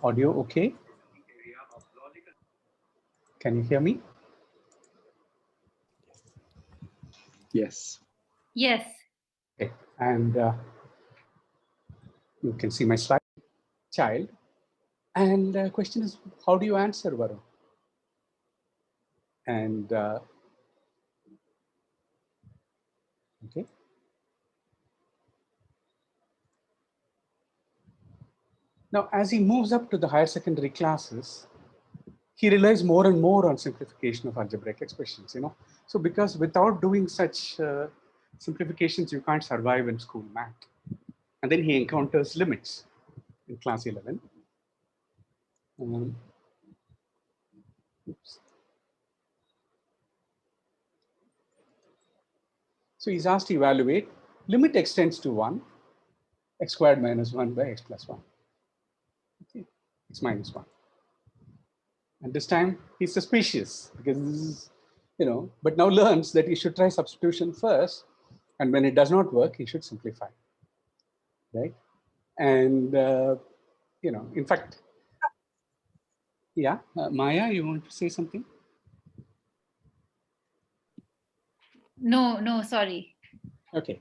Audio okay? Can you hear me? Yes. Yes. Okay. And you can see my slide, child. And the question is, how do you answer, Varun? And okay. Now, as he moves up to the higher secondary classes, he relies more and more on simplification of algebraic expressions, So because without doing such simplifications, you can't survive in school math. And then he encounters limits in class 11. Oops. So he's asked to evaluate limit extends to 1, x squared minus 1 by x plus 1. Okay. X minus 1. And this time he's suspicious because this is, but now learns that he should try substitution first. And when it does not work, he should simplify. Right. And, in fact, yeah, Maya, you want to say something? No, sorry. Okay.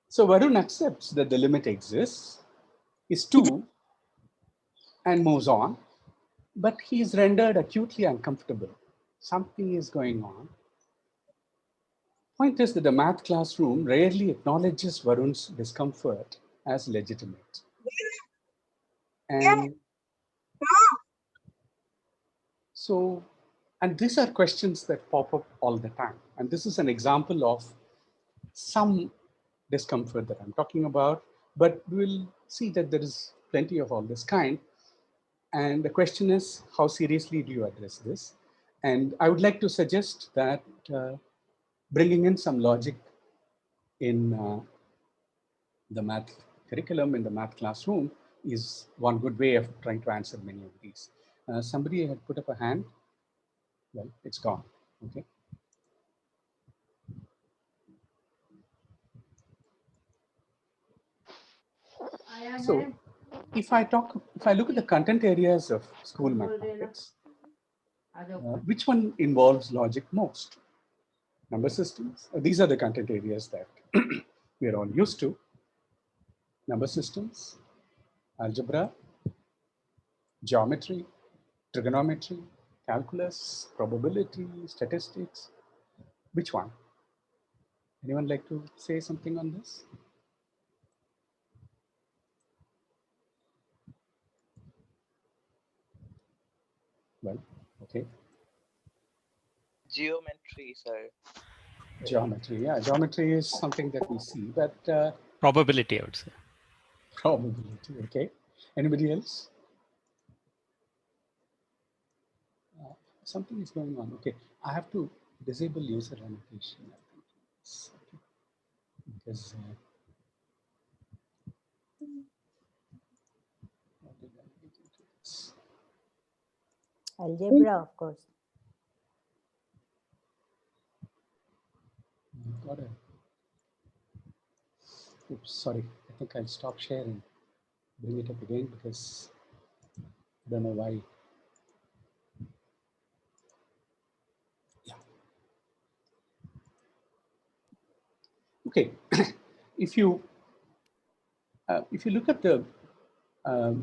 So Varun accepts that the limit exists, is 2, and moves on. But he is rendered acutely uncomfortable. Something is going on. Point is that the math classroom rarely acknowledges Varun's discomfort as legitimate. And so, and these are questions that pop up all the time. And this is an example of some discomfort that I'm talking about, but we'll see that there is plenty of all this kind. And the question is, how seriously do you address this? And I would like to suggest that bringing in some logic in the math curriculum, in the math classroom, is one good way of trying to answer many of these. Somebody had put up a hand. Well, it's gone. Okay. So if I look at the content areas of school mathematics, which one involves logic most? Number systems. These are the content areas that we are all used to. Number systems, algebra, geometry, trigonometry, calculus, probability, statistics. Which one? Anyone like to say something on this? Well, okay. Geometry, sir. Geometry, yeah. Geometry is something that we see, but probability, I would say. Probability, okay. Anybody else? Something is going on. Okay, I have to disable user annotation. I think. Okay. Because how did I get into this? Algebra, of course. Got it. Oops, sorry. I think I'll stop sharing. Bring it up again because I don't know why. Yeah. Okay. if you look at the higher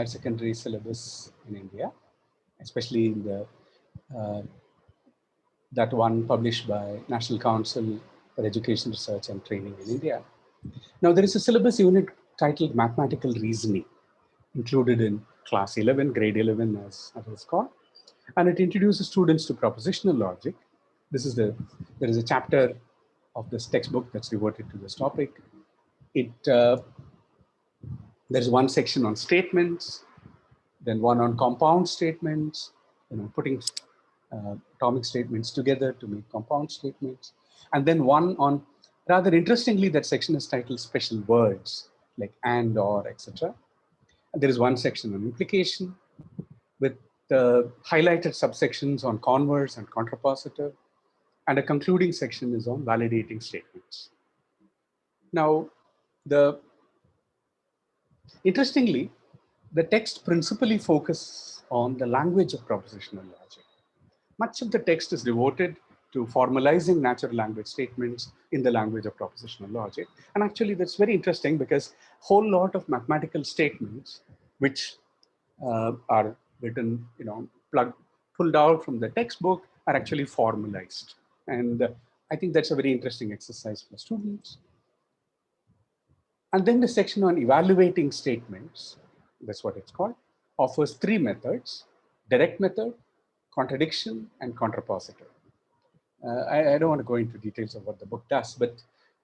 secondary syllabus in India, especially in the that one published by National Council for Education Research and Training in India. Now there is a syllabus unit titled Mathematical Reasoning, included in class 11, grade 11 as it is called. And it introduces students to propositional logic. There is a chapter of this textbook that's devoted to this topic. There's one section on statements, then one on compound statements, putting atomic statements together to make compound statements. And then one on, rather interestingly, that section is titled special words like and, or, etc. And there is one section on implication with highlighted subsections on converse and contrapositive. And a concluding section is on validating statements. Now, interestingly, The text principally focuses on the language of propositional logic. Much of the text is devoted to formalizing natural language statements in the language of propositional logic. And actually, that's very interesting because a whole lot of mathematical statements, which are written, pulled out from the textbook, are actually formalized. And I think that's a very interesting exercise for students. And then the section on evaluating statements, that's what it's called, offers three methods: direct method, contradiction, and contrapositive. I don't want to go into details of what the book does, but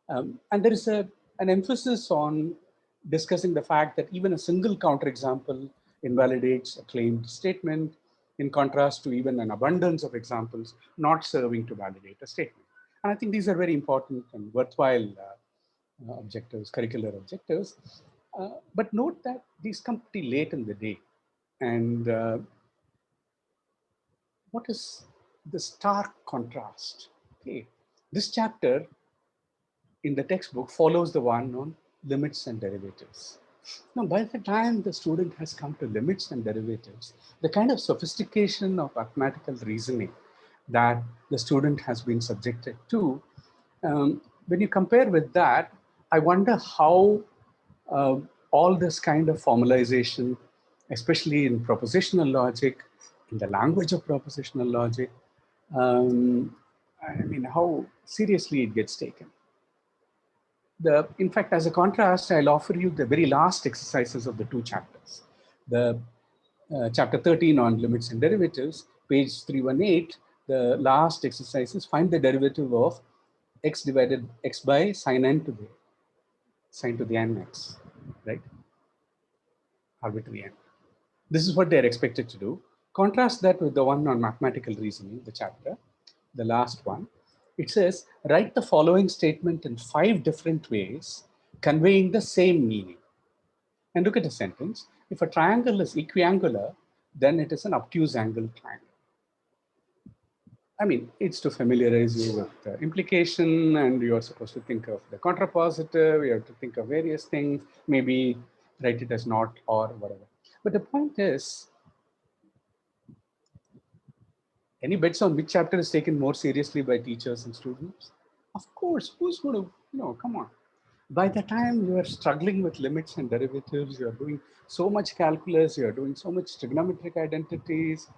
and there is an emphasis on discussing the fact that even a single counterexample invalidates a claimed statement, in contrast to even an abundance of examples not serving to validate a statement. And I think these are very important and worthwhile objectives, curricular objectives. But note that these come pretty late in the day. And what is the stark contrast? Okay, this chapter in the textbook follows the one on limits and derivatives. Now, by the time the student has come to limits and derivatives, the kind of sophistication of mathematical reasoning that the student has been subjected to, when you compare with that, I wonder how all this kind of formalization, especially in propositional logic, in the language of propositional logic, I mean, how seriously it gets taken. In fact, as a contrast, I'll offer you the very last exercises of the two chapters. The chapter 13 on limits and derivatives, page 318, the last exercise is find the derivative of x divided x by sine to the nx, right? Arbitrary n. This is what they're expected to do. Contrast that with the one on mathematical reasoning, the chapter, the last one. It says, write the following statement in 5 different ways, conveying the same meaning. And look at the sentence. If a triangle is equiangular, then it is an obtuse angle triangle. I mean, it's to familiarize you with the implication, and you're supposed to think of the contrapositive, you have to think of various things, maybe write it as not or whatever. But the point is, any bets on which chapter is taken more seriously by teachers and students? Of course, who's going to, come on. By the time you are struggling with limits and derivatives, you're doing so much calculus, you're doing so much trigonometric identities.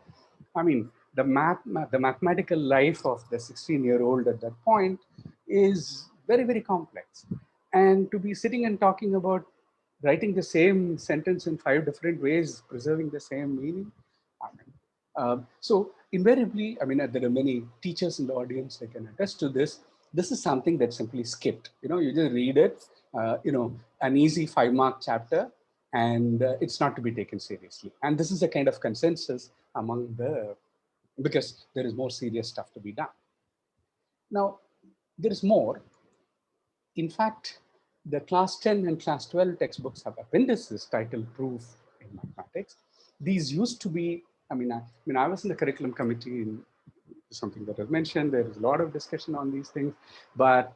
I mean, the mathematical life of the 16-year-old at that point is very, very complex. And to be sitting and talking about writing the same sentence in 5 different ways, preserving the same meaning, I mean, so invariably, I mean, there are many teachers in the audience that can attest to this. This is something that's simply skipped. You just read it, an easy 5-mark chapter, and it's not to be taken seriously. And this is a kind of consensus among because there is more serious stuff to be done. Now, there is more. In fact, the class 10 and class 12 textbooks have appendices titled Proof in Mathematics. These used to be, I was in the curriculum committee, in something that was mentioned. There is a lot of discussion on these things, but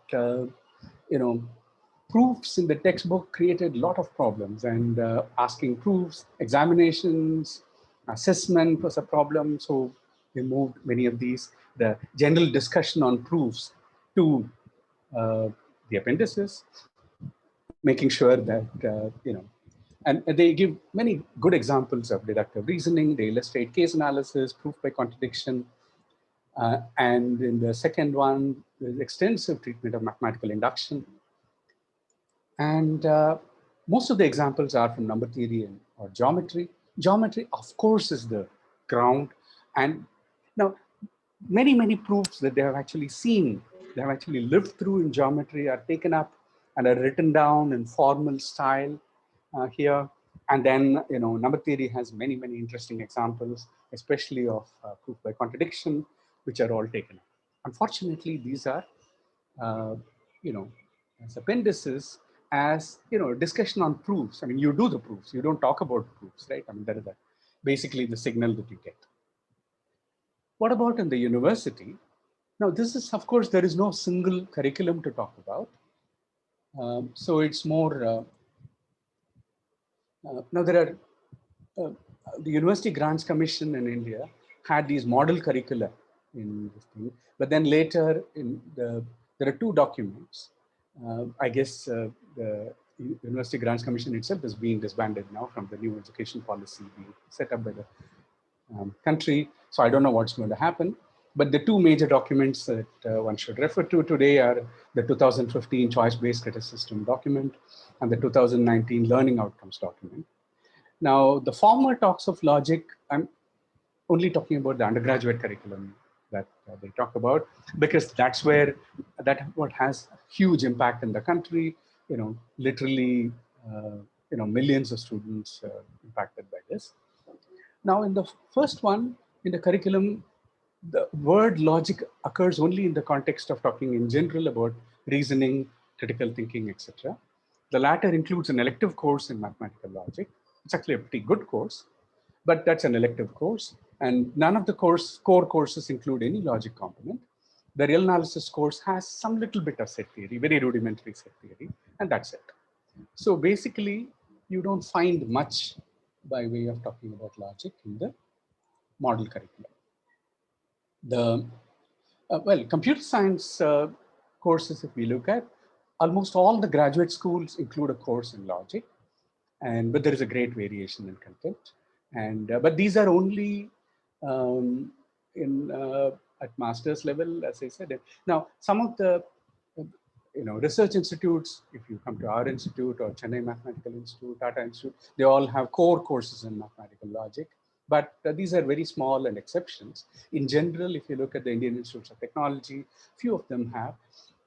proofs in the textbook created a lot of problems, and asking proofs, examinations, assessment was a problem. So we moved many of these, the general discussion on proofs, to the appendices, making sure that, and they give many good examples of deductive reasoning. They illustrate case analysis, proof by contradiction. And in the second one, there's extensive treatment of mathematical induction. And most of the examples are from number theory or geometry. Geometry, of course, is the ground. And now, many proofs that they have actually seen, they have actually lived through in geometry, are taken up and are written down in formal style here. And then, number theory has many interesting examples, especially of proof by contradiction, which are all taken up. Unfortunately, these are, as appendices, as, discussion on proofs. I mean, you do the proofs, you don't talk about proofs, right? I mean, that is basically the signal that you get. What about in the university? Now, this is, of course, there is no single curriculum to talk about. So it's more, now there are uh, the University Grants Commission in India had these model curricula in this thing, but then later there are two documents. I guess the University Grants Commission itself is being disbanded now from the new education policy being set up by the country. So I don't know what's going to happen. But the two major documents that one should refer to today are the 2015 Choice-Based Credit System document and the 2019 Learning Outcomes document. Now, the former talks of logic, I'm only talking about the undergraduate curriculum that they talk about, because that's where what has huge impact in the country. Literally, millions of students impacted by this. Now, in the first one, in the curriculum, the word logic occurs only in the context of talking in general about reasoning, critical thinking, etc. The latter includes an elective course in mathematical logic. It's actually a pretty good course, but that's an elective course. And none of the core courses include any logic component. The real analysis course has some little bit of set theory, very rudimentary set theory, and that's it. So basically, you don't find much by way of talking about logic in the model curriculum. Computer science courses, if we look at, almost all the graduate schools include a course in logic, but there is a great variation in content. But these are only at master's level, as I said. Now, some of the research institutes, if you come to our institute or Chennai Mathematical Institute, Tata Institute, they all have core courses in mathematical logic. But these are very small and exceptions. In general, if you look at the Indian Institutes of Technology, few of them have,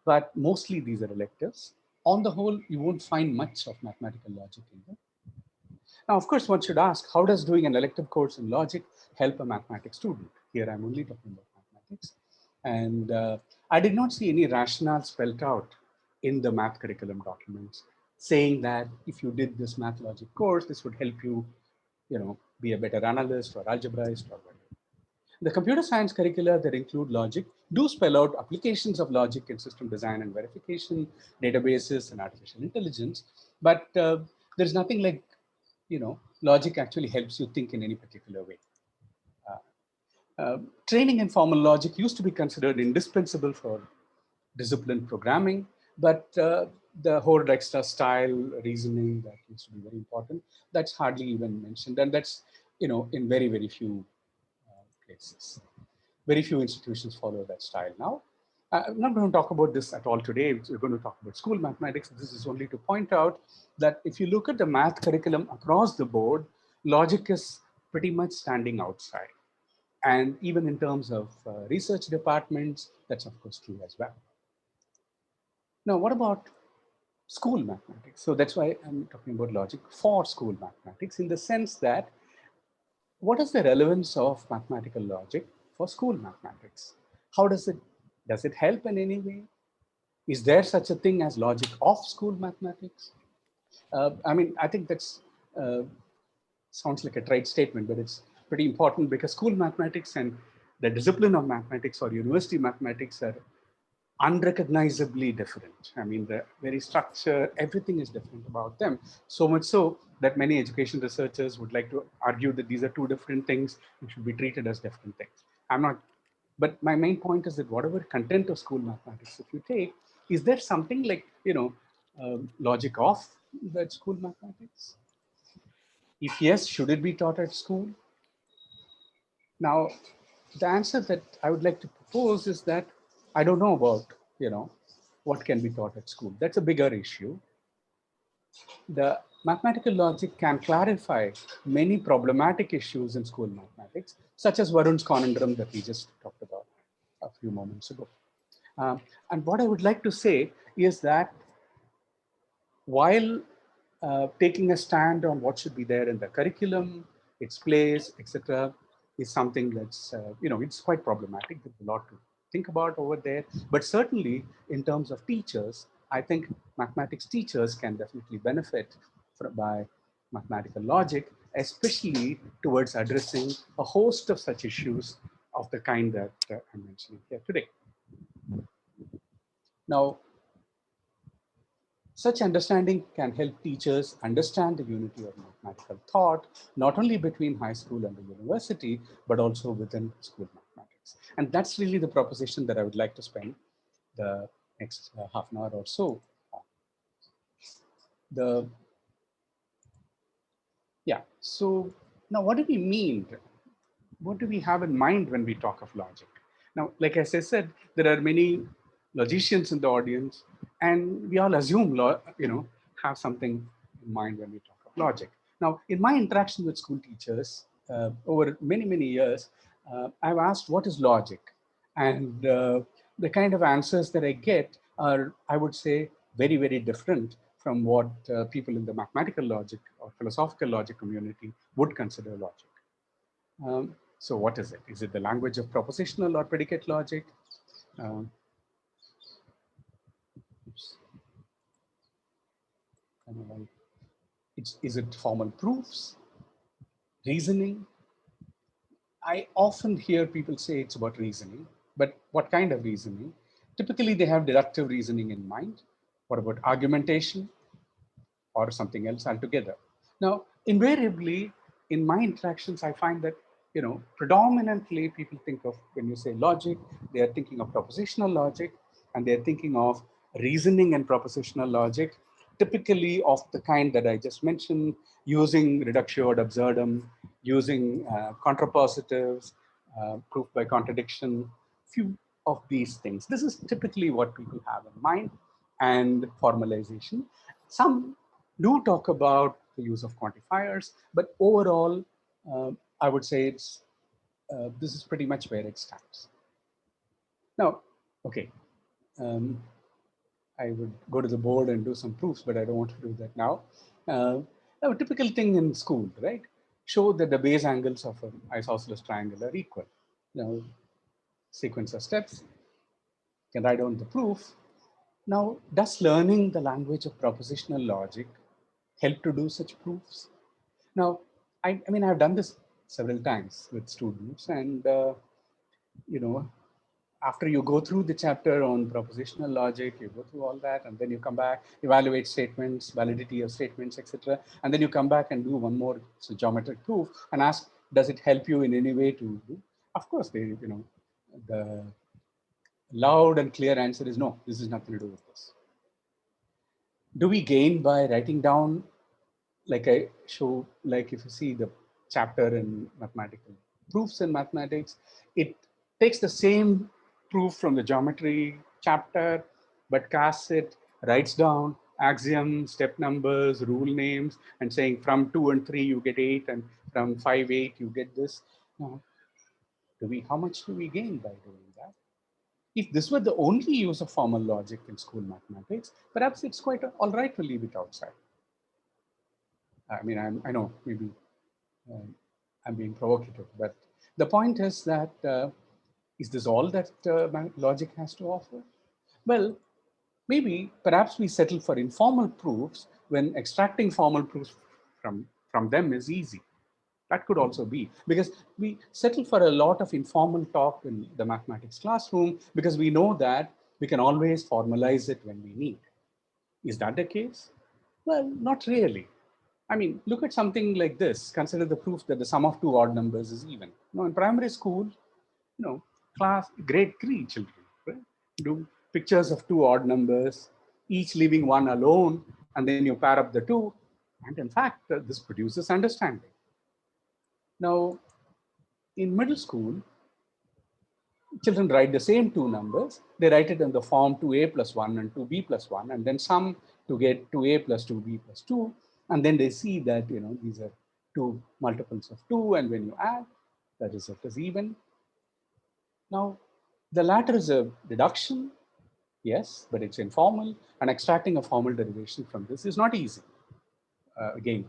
but mostly these are electives. On the whole, you won't find much of mathematical logic in them. Now, of course, one should ask, how does doing an elective course in logic help a mathematics student? Here, I'm only talking about mathematics. And I did not see any rationale spelled out in the math curriculum documents saying that if you did this math logic course, this would help you, be a better analyst or algebraist or whatever. The computer science curricula that include logic do spell out applications of logic in system design and verification, databases, and artificial intelligence. But there's nothing like, logic actually helps you think in any particular way. Training in formal logic used to be considered indispensable for disciplined programming, but the whole extra style reasoning that used to be very important, that's hardly even mentioned. And that's, in very, very few places. Very few institutions follow that style now. I'm not going to talk about this at all today. We're going to talk about school mathematics. This is only to point out that if you look at the math curriculum across the board, logic is pretty much standing outside. And even in terms of research departments, that's of course true as well. Now, what about school mathematics? So that's why I'm talking about logic for school mathematics, in the sense that what is the relevance of mathematical logic for school mathematics? How does it help in any way? Is there such a thing as logic of school mathematics? I think that's sounds like a trite statement, but it's pretty important because school mathematics and the discipline of mathematics or university mathematics are unrecognizably different. I mean, the very structure, everything is different about them. So much so that many education researchers would like to argue that these are two different things and should be treated as different things. I'm not, but my main point is that whatever content of school mathematics, if you take, is there something like, logic of that school mathematics? If yes, should it be taught at school? Now, the answer that I would like to propose is that I don't know about, what can be taught at school. That's a bigger issue. The mathematical logic can clarify many problematic issues in school mathematics, such as Varun's conundrum that we just talked about a few moments ago. And what I would like to say is that while taking a stand on what should be there in the curriculum, its place, etc., is something that's, it's quite problematic. There's a lot to think about over there. But certainly, in terms of teachers, I think mathematics teachers can definitely benefit by mathematical logic, especially towards addressing a host of such issues of the kind that I'm mentioning here today. Now, Such understanding can help teachers understand the unity of mathematical thought, not only between high school and the university, but also within school mathematics. And that's really the proposition that I would like to spend the next half an hour or so on. So now what do we mean? What do we have in mind when we talk of logic? Now, like as I said, there are many logicians in the audience, and we all assume, have something in mind when we talk of logic. Now, in my interaction with school teachers over many, many years, I've asked, what is logic? And the kind of answers that I get are, I would say, very, very different from what people in the mathematical logic or philosophical logic community would consider logic. So what is it? Is it the language of propositional or predicate logic? Um, oops. Is it formal proofs, reasoning? I often hear people say it's about reasoning, but what kind of reasoning? Typically, they have deductive reasoning in mind. What about argumentation or something else altogether? Now, invariably, in my interactions, I find that predominantly people think of, when you say logic, they are thinking of propositional logic, and they're thinking of reasoning and propositional logic, typically of the kind that I just mentioned, using reductio ad absurdum, using contrapositives, proof by contradiction, few of these things. This is typically what people have in mind, and formalization. Some do talk about the use of quantifiers, but overall, I would say this is pretty much where it stands. Now, okay, um, I would go to the board and do some proofs, but I don't want to do that now. A typical thing in school, right? Show that the base angles of an isosceles triangle are equal. Now, sequence of steps, can write down the proof. Now, does learning the language of propositional logic help to do such proofs? Now, I mean, I've done this several times with students, and you know, after you go through the chapter on propositional logic, you go through all that, and then you come back, evaluate statements, validity of statements, etc., and then you come back and do one more geometric proof and ask, does it help you in any way to do? Of course, the loud and clear answer is no. This is nothing to do with this. Do we gain by writing down, like I show, like if you see the chapter in mathematical proofs in mathematics, it takes the same proof from the geometry chapter, but casts it, writes down axioms, step numbers, rule names, and saying from 2 and 3 you get 8, and from 5, 8 you get this. Now, how much do we gain by doing that? If this were the only use of formal logic in school mathematics, perhaps it's quite all right to leave it outside. I mean, I know maybe I'm being provocative, but the point is that is this all that logic has to offer? Well, maybe perhaps we settle for informal proofs when extracting formal proofs from them is easy. That could also be, because we settle for a lot of informal talk in the mathematics classroom because we know that we can always formalize it when we need. Is that the case? Well, not really. I mean, look at something like this. Consider the proof that the sum of two odd numbers is even. In primary school, grade 3 children, right, do pictures of two odd numbers, each leaving one alone, and then you pair up the two. And in fact, this produces understanding. Now, in middle school, children write the same two numbers. They write it in the form 2a plus 1 and 2b plus 1, and then sum to get 2a plus 2b plus 2. And then they see that these are two multiples of 2, and when you add, the result is even. Now, the latter is a deduction, yes, but it's informal, and extracting a formal derivation from this is not easy. Again,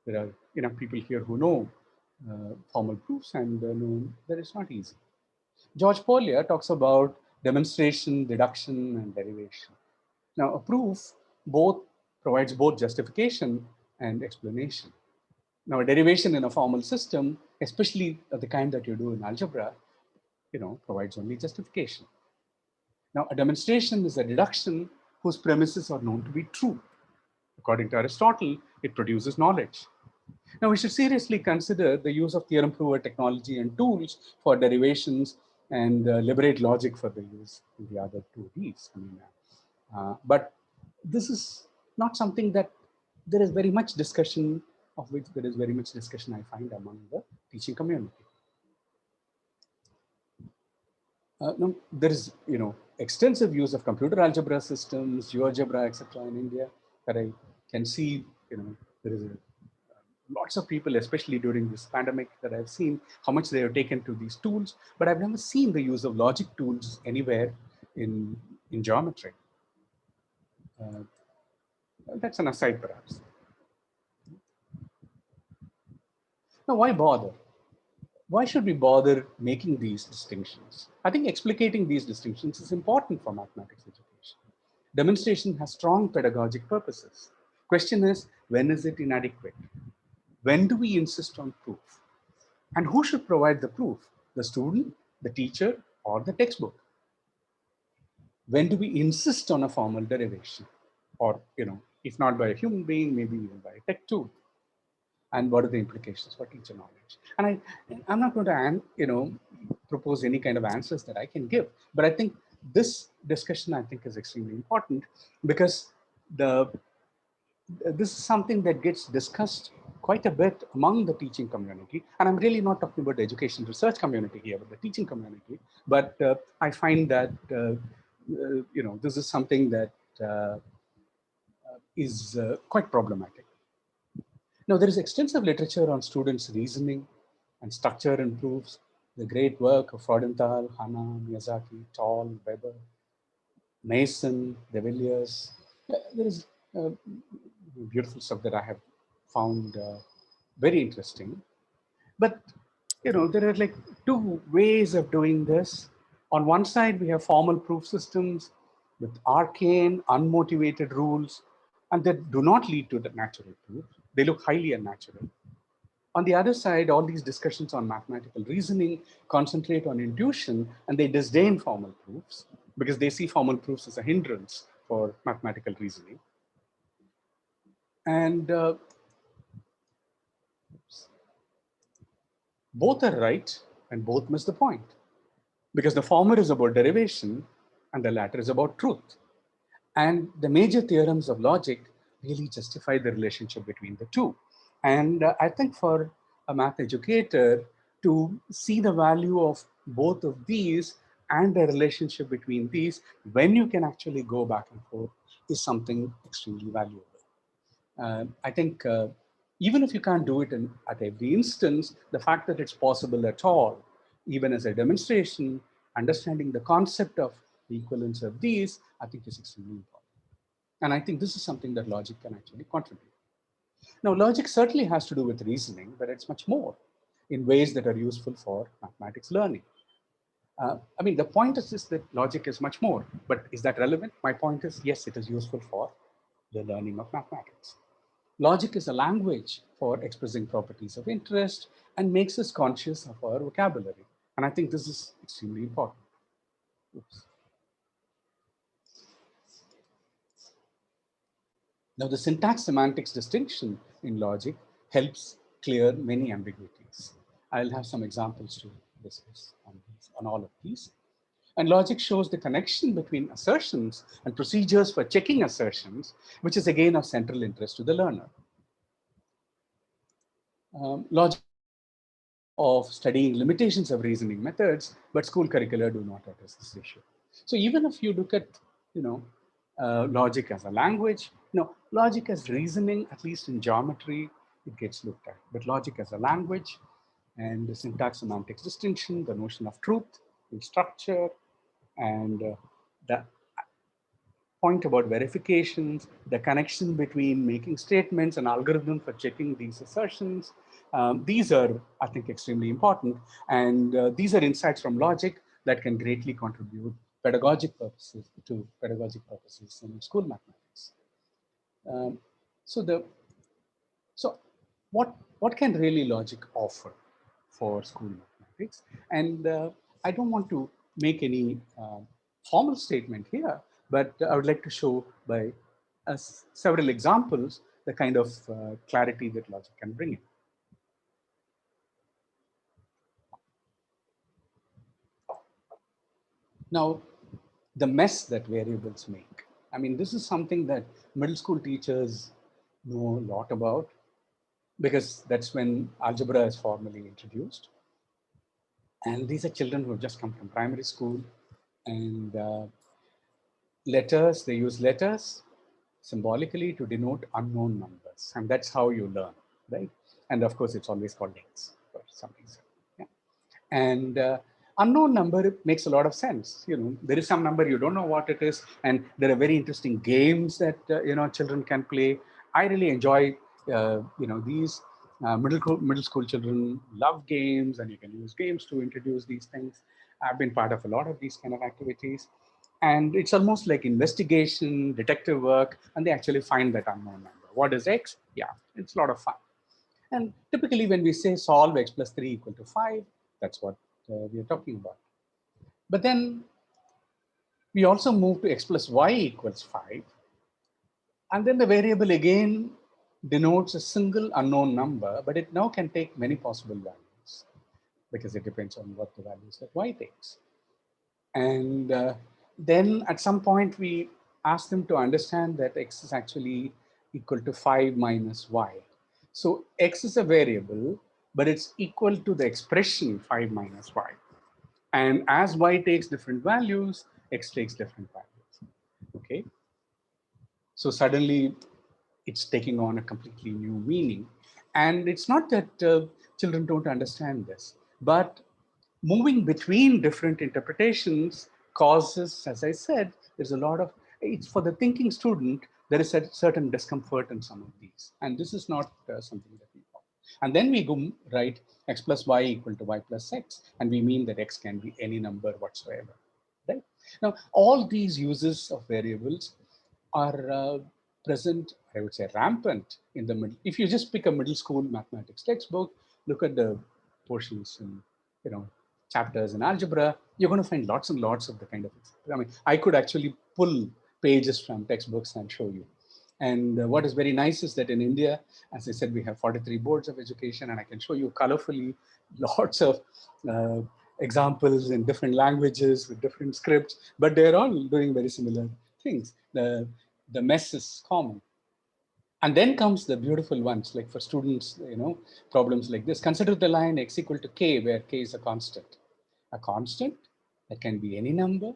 there are people here who know formal proofs, and know that it's not easy. George Polya talks about demonstration, deduction, and derivation. Now, a proof provides both justification and explanation. Now, a derivation in a formal system, especially the kind that you do in algebra, provides only justification. Now, a demonstration is a deduction whose premises are known to be true. According to Aristotle, it produces knowledge. Now, we should seriously consider the use of theorem prover technology and tools for derivations and liberate logic for the use in the other two Ds. But this is not something that there is very much discussion, of which there is very much discussion I find among the teaching community. No, there is, extensive use of computer algebra systems, GeoGebra, etc. in India that I can see. There is lots of people, especially during this pandemic, that I've seen how much they have taken to these tools, but I've never seen the use of logic tools anywhere in geometry. That's an aside, perhaps. Now, why bother? Why should we bother making these distinctions? I think explicating these distinctions is important for mathematics education. Demonstration has strong pedagogic purposes. Question is, when is it inadequate? When do we insist on proof? And who should provide the proof? The student, the teacher, or the textbook? When do we insist on a formal derivation? Or, if not by a human being, maybe even by a tech tool? And what are the implications for teacher knowledge? And I'm not going to, propose any kind of answers that I can give, but I think this discussion, I think, is extremely important because this is something that gets discussed quite a bit among the teaching community. And I'm really not talking about the education research community here, but the teaching community. But I find that, this is something that is quite problematic. Now, there is extensive literature on students' reasoning and structure and proofs. The great work of Freudenthal, Hanna, Miyazaki, Toll, Weber, Mason, De Villiers. There is beautiful stuff that I have found very interesting. But, there are like two ways of doing this. On one side, we have formal proof systems with arcane, unmotivated rules, and that do not lead to the natural proof. They look highly unnatural. On the other side, all these discussions on mathematical reasoning concentrate on intuition, and they disdain formal proofs because they see formal proofs as a hindrance for mathematical reasoning. And both are right and both miss the point, because the former is about derivation and the latter is about truth. And the major theorems of logic really justify the relationship between the two. And I think for a math educator to see the value of both of these and the relationship between these, when you can actually go back and forth, is something extremely valuable. I think even if you can't do it at every instance, the fact that it's possible at all, even as a demonstration, understanding the concept of the equivalence of these, I think is extremely important. And I think this is something that logic can actually contribute. Now, logic certainly has to do with reasoning, but it's much more in ways that are useful for mathematics learning. The point is just that logic is much more, but is that relevant? My point is, yes, it is useful for the learning of mathematics. Logic is a language for expressing properties of interest and makes us conscious of our vocabulary. And I think this is extremely important. Oops. Now, the syntax semantics distinction in logic helps clear many ambiguities. I'll have some examples to discuss on all of these. And logic shows the connection between assertions and procedures for checking assertions, which is again of central interest to the learner. Logic of studying limitations of reasoning methods, but school curricula do not address this issue. So even if you look at, logic as a language, logic as reasoning, at least in geometry, it gets looked at. But logic as a language and the syntax semantics distinction, the notion of truth and structure, and the point about verifications, the connection between making statements and algorithm for checking these assertions. These are, I think, extremely important. And these are insights from logic that can greatly contribute pedagogic purposes in school mathematics. So what can really logic offer for school mathematics? And I don't want to make any formal statement here, but I would like to show by as several examples, the kind of clarity that logic can bring in. Now, the mess that variables make. I mean, this is something that middle school teachers know a lot about, because that's when algebra is formally introduced. And these are children who have just come from primary school, and letters, they use letters symbolically to denote unknown numbers. And that's how you learn, right? And of course, it's always called x for some reason. Yeah. And unknown number makes a lot of sense. You know, there is some number you don't know what it is, and there are very interesting games that children can play. I really enjoy these. Middle school children love games, and you can use games to introduce these things. I've been part of a lot of these kind of activities, and it's almost like investigation, detective work, and they actually find that unknown number. What is x? Yeah, it's a lot of fun. And typically when we say solve x plus 3 equal to 5, that's what we are talking about. But then we also move to x plus y equals 5. And then the variable again denotes a single unknown number, but it now can take many possible values because it depends on what the values that y takes. And then at some point we ask them to understand that x is actually equal to 5 minus y. So x is a variable, but it's equal to the expression 5 minus y. And as y takes different values, x takes different values. Okay. So suddenly it's taking on a completely new meaning. And it's not that children don't understand this, but moving between different interpretations causes, as I said, there's a lot of, it's for the thinking student, there is a certain discomfort in some of these. And this is not something that we want. And then we go write x plus y equal to y plus x, and we mean that x can be any number whatsoever. Right? Now, all these uses of variables are present, I would say, rampant in the middle. If you just pick a middle school mathematics textbook, look at the portions in, chapters in algebra, you're going to find lots and lots of the kind of, I mean, I could actually pull pages from textbooks and show you. And what is very nice is that in India, as I said, we have 43 boards of education, and I can show you colorfully lots of examples in different languages with different scripts, but they're all doing very similar things. The mess is common. And then comes the beautiful ones, like for students, problems like this. Consider the line x equal to k, where k is a constant. A constant that can be any number.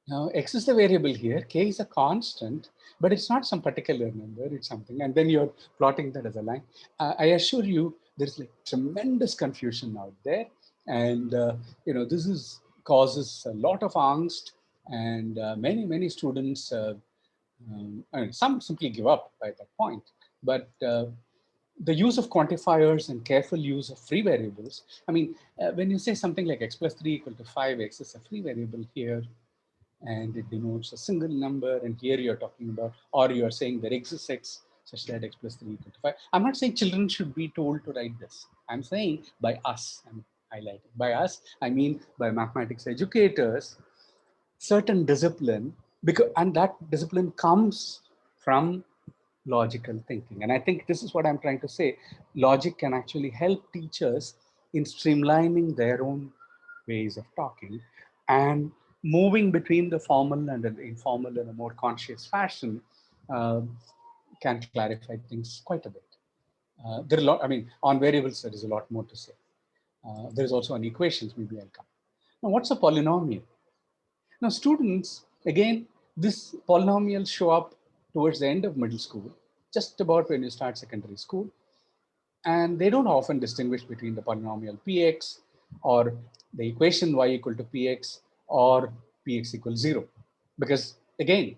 Now, x is the variable here, k is a constant, but it's not some particular number, it's something. And then you're plotting that as a line. I assure you, there's like tremendous confusion out there. And, this causes a lot of angst, and many students, I mean, some simply give up by that point. But the use of quantifiers and careful use of free variables. I mean, when you say something like x plus 3 equal to 5, x is a free variable here, and it denotes a single number. And here you're talking about, or you're saying there exists x such that x plus 3 equal to 5. I'm not saying children should be told to write this. I'm saying by us, I'm highlighting. By us, I mean by mathematics educators, certain discipline, because, and that discipline comes from logical thinking. And I think this is what I'm trying to say. Logic can actually help teachers in streamlining their own ways of talking and moving between the formal and the informal in a more conscious fashion can clarify things quite a bit. There are a lot, I mean, on variables, there is a lot more to say. There is also on equations, maybe I'll come. Now, what's a polynomial? Now, students, again, this polynomials show up towards the end of middle school, just about when you start secondary school. And they don't often distinguish between the polynomial px or the equation y equal to px or px equals 0. Because again,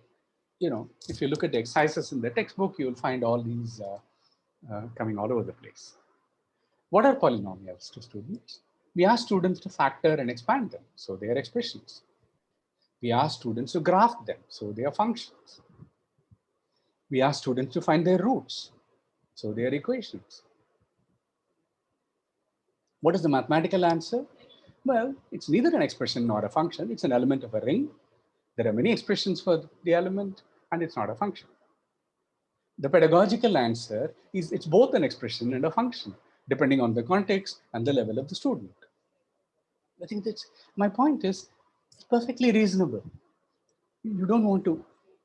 if you look at the exercises in the textbook, you'll find all these coming all over the place. What are polynomials to students? We ask students to factor and expand them, so they are expressions. We ask students to graph them, so they are functions. We ask students to find their roots, so they are equations. What is the mathematical answer? Well, it's neither an expression nor a function. It's an element of a ring. There are many expressions for the element, and it's not a function. The pedagogical answer is it's both an expression and a function, depending on the context and the level of the student. I think that's my point is it's perfectly reasonable. You don't want to,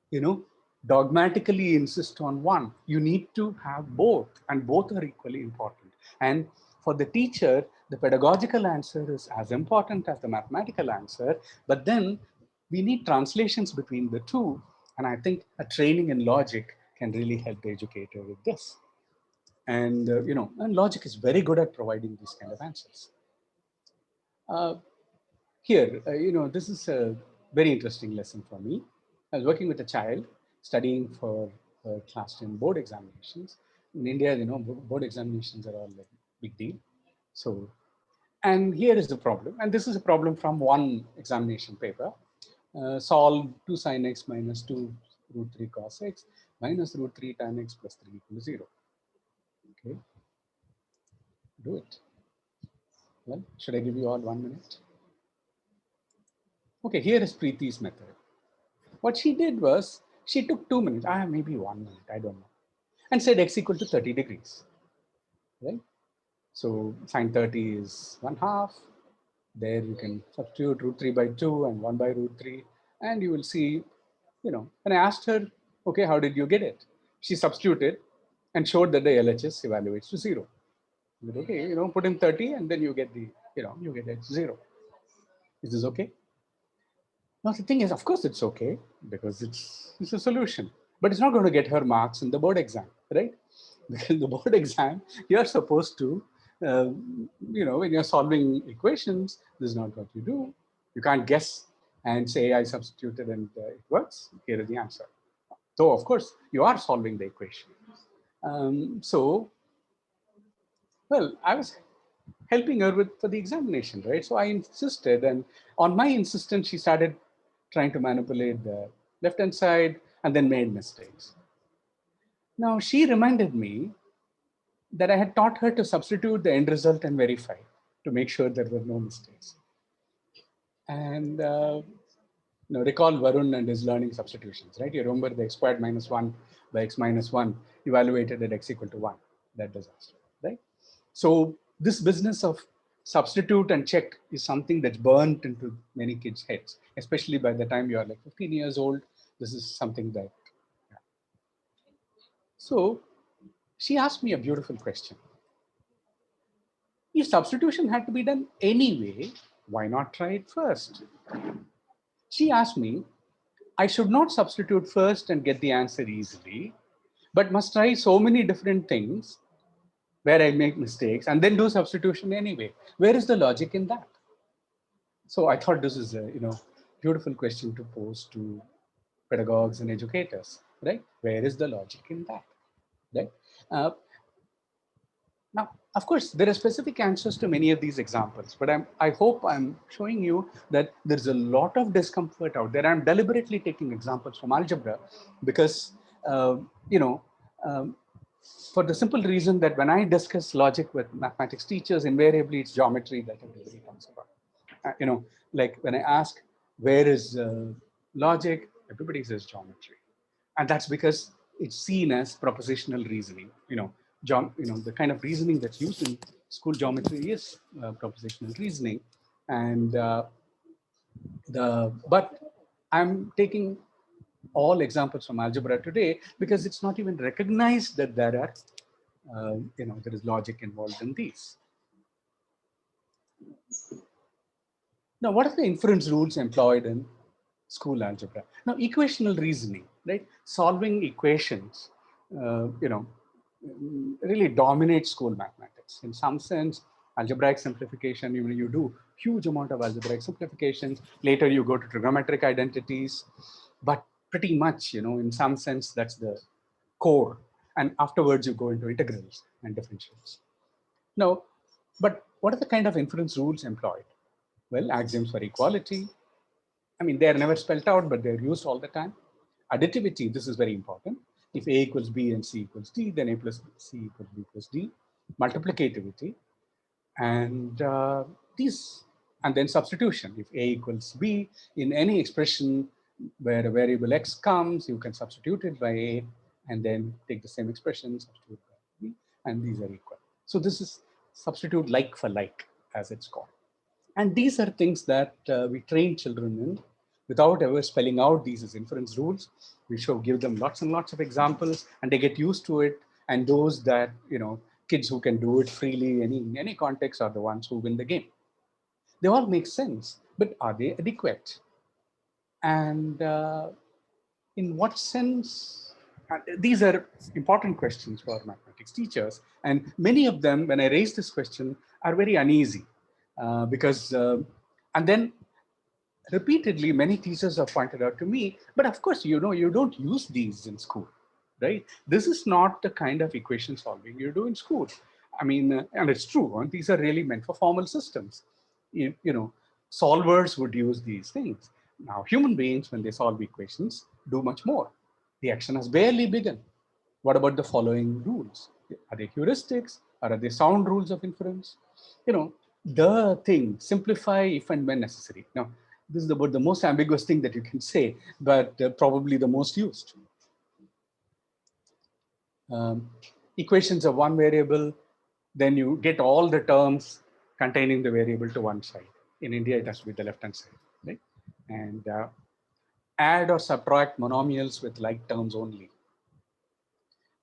you know, dogmatically insist on one. You need to have both, and both are equally important. And for the teacher, the pedagogical answer is as important as the mathematical answer, but then we need translations between the two. And I think a training in logic can really help the educator with this. And, and logic is very good at providing these kind of answers. Uh, this is a very interesting lesson for me. I was working with a child studying for class 10 board examinations. In India, board examinations are all like big deal. So, and here is the problem, and this is a problem from one examination paper. Solve 2 sine x minus 2 root 3 cos x minus root 3 tan x plus 3 equal to 0. Okay, do it. Well, should I give you all 1 minute? Okay, here is Preeti's method. What she did was she took 2 minutes, maybe 1 minute, I don't know, and said x equal to 30 degrees, right? So sine 30 is 1/2. There you can substitute root 3 by 2 and 1 by root 3, and you will see, and I asked her, okay, how did you get it? She substituted and showed that the LHS evaluates to 0. Said, okay, put in 30 and then you get you get it 0. Is this okay? Now, the thing is, of course, it's okay because it's a solution, but it's not going to get her marks in the board exam, right? Because the board exam, you're supposed to, when you're solving equations, this is not what you do. You can't guess and say, I substituted and it works. Here is the answer. So, of course, you are solving the equation. Well, I was helping her for the examination, right? So I insisted, and on my insistence, she started trying to manipulate the left-hand side and then made mistakes. Now, she reminded me that I had taught her to substitute the end result and verify to make sure there were no mistakes. And recall Varun and his learning substitutions, right? You remember the x squared minus 1 by x minus 1 evaluated at x equal to 1, that disaster, right? So this business of substitute and check is something that's burnt into many kids' heads, especially by the time you are like 15 years old. This is something that, yeah. So she asked me a beautiful question. If substitution had to be done anyway, why not try it first? She asked me, I should not substitute first and get the answer easily, but must try so many different things where I make mistakes and then do substitution anyway. Where is the logic in that? So I thought this is a beautiful question to pose to pedagogues and educators, right? Where is the logic in that, right? Now, of course, there are specific answers to many of these examples, but I hope I'm showing you that there's a lot of discomfort out there. I'm deliberately taking examples from algebra because, um, for the simple reason that when I discuss logic with mathematics teachers, invariably it's geometry that everybody talks about. Like when I ask, where is logic? Everybody says geometry. And that's because it's seen as propositional reasoning. The kind of reasoning that's used in school geometry is propositional reasoning. And but I'm taking all examples from algebra today because it's not even recognized that there are, there is logic involved in these. Now, what are the inference rules employed in school algebra? Now, equational reasoning, right? Solving equations, really dominates school mathematics. In some sense, algebraic simplification, you do huge amount of algebraic simplifications. Later, you go to trigonometric identities, but pretty much, in some sense, that's the core. And afterwards, you go into integrals and differentials. Now, but what are the kind of inference rules employed? Well, axioms for equality. I mean, they're never spelled out, but they're used all the time. Additivity, this is very important. If A equals B and C equals D, then A plus C equals B plus D. Multiplicativity, and and then substitution. If A equals B, in any expression where a variable X comes, you can substitute it by A. and then take the same expression, substitute by B, and these are equal. So this is substitute like for like, as it's called. And these are things that we train children in without ever spelling out these as inference rules. We give them lots and lots of examples, and they get used to it. And those that, kids who can do it freely in any context are the ones who win the game. They all make sense, but are they adequate? And in what sense? These are important questions for mathematics teachers. And many of them, when I raise this question, are very uneasy and then repeatedly, many teachers have pointed out to me, but of course, you don't use these in school, right? This is not the kind of equation solving you do in school. I mean, and it's true, these are really meant for formal systems. Solvers would use these things. Now, human beings, when they solve equations, do much more. The action has barely begun. What about the following rules? Are they heuristics or are they sound rules of inference? The thing, simplify if and when necessary. Now, this is about the most ambiguous thing that you can say, but probably the most used. Equations of one variable, then you get all the terms containing the variable to one side. In India, it has to be the left-hand side, right? And add or subtract monomials with like terms only.